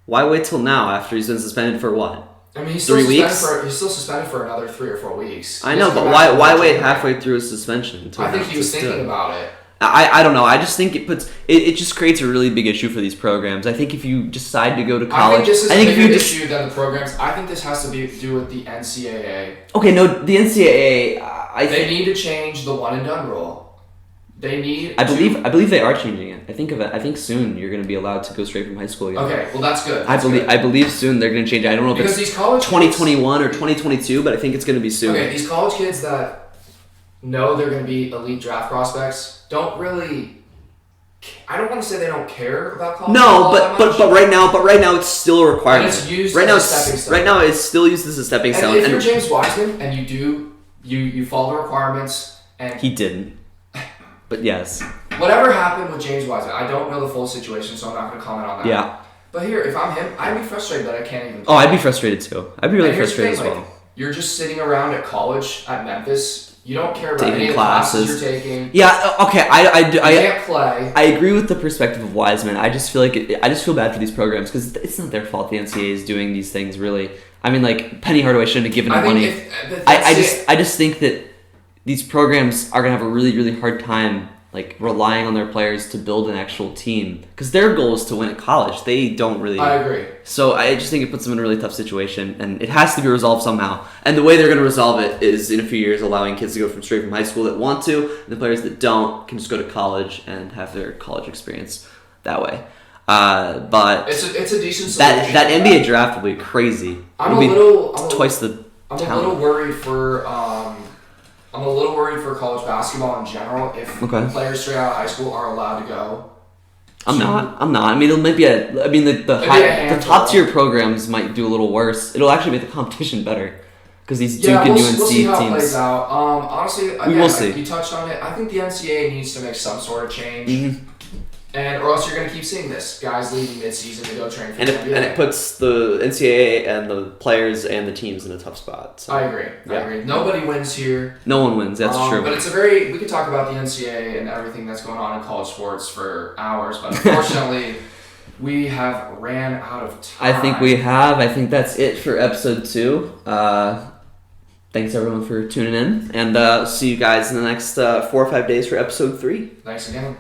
Why wait till now after he's been suspended for what? I mean, he's 3 weeks? He's still suspended for another 3 or 4 weeks. I know, but why wait halfway through his suspension? I think he was thinking about it. I don't know. I just think it just creates a really big issue for these programs. I think if you decide to go to college, I think this is a bigger issue than the programs. I think this has to do with the NCAA. Okay, no, the NCAA. They need to change the one and done rule. They need. I believe they are changing it. I think soon you're going to be allowed to go straight from high school again. Okay, well that's good. I believe soon they're going to change it. I don't know if it's these college 2021 or 2022, but I think it's going to be soon. Okay, these college kids that know they're going to be elite draft prospects don't really. I don't want to say they don't care about college. No, but right now it's still a requirement. And it's used right as now. a stepping stone. Right now it's still used as a stepping stone. And if you're James Wiseman and you follow the requirements and he didn't. But yes. Whatever happened with James Wiseman, I don't know the full situation, so I'm not going to comment on that. Yeah. But here, if I'm him, I'd be frustrated that I can't even. Oh, I'd be frustrated too. I'd be really here's the frustrated thing, as well. You're just sitting around at college at Memphis. You don't care about Taking any of the classes you're taking. Yeah. Okay. You can't play. I agree with the perspective of Wiseman. I just feel I just feel bad for these programs because it's not their fault. The NCAA is doing these things. Really. I mean, like Penny Hardaway shouldn't have given him money. I just think that these programs are gonna have a really, really hard time like relying on their players to build an actual team because their goal is to win at college. They don't really. I agree. So I just think it puts them in a really tough situation, and it has to be resolved somehow. And the way they're going to resolve it is in a few years allowing kids to go straight from high school that want to, and the players that don't can just go to college and have their college experience that way. But it's a decent solution. That NBA draft will be crazy. I'm a little worried for. I'm a little worried for college basketball in general if players straight out of high school are allowed to go. I'm not. I mean, it might be the top tier programs might do a little worse. It'll actually make the competition better because these Duke and UNC we'll see how teams. It plays out. Honestly, again, we will see. You touched on it. I think the NCAA needs to make some sort of change. Mm-hmm. Or else you're going to keep seeing this. Guys leaving mid-season to go train for the NBA. And it puts the NCAA and the players and the teams in a tough spot. So. I agree. Nobody wins here. No one wins, that's true. But we could talk about the NCAA and everything that's going on in college sports for hours, but unfortunately, we have ran out of time. I think we have. I think that's it for episode 2. Thanks everyone for tuning in, and see you guys in the next 4 or 5 days for episode 3. Thanks again.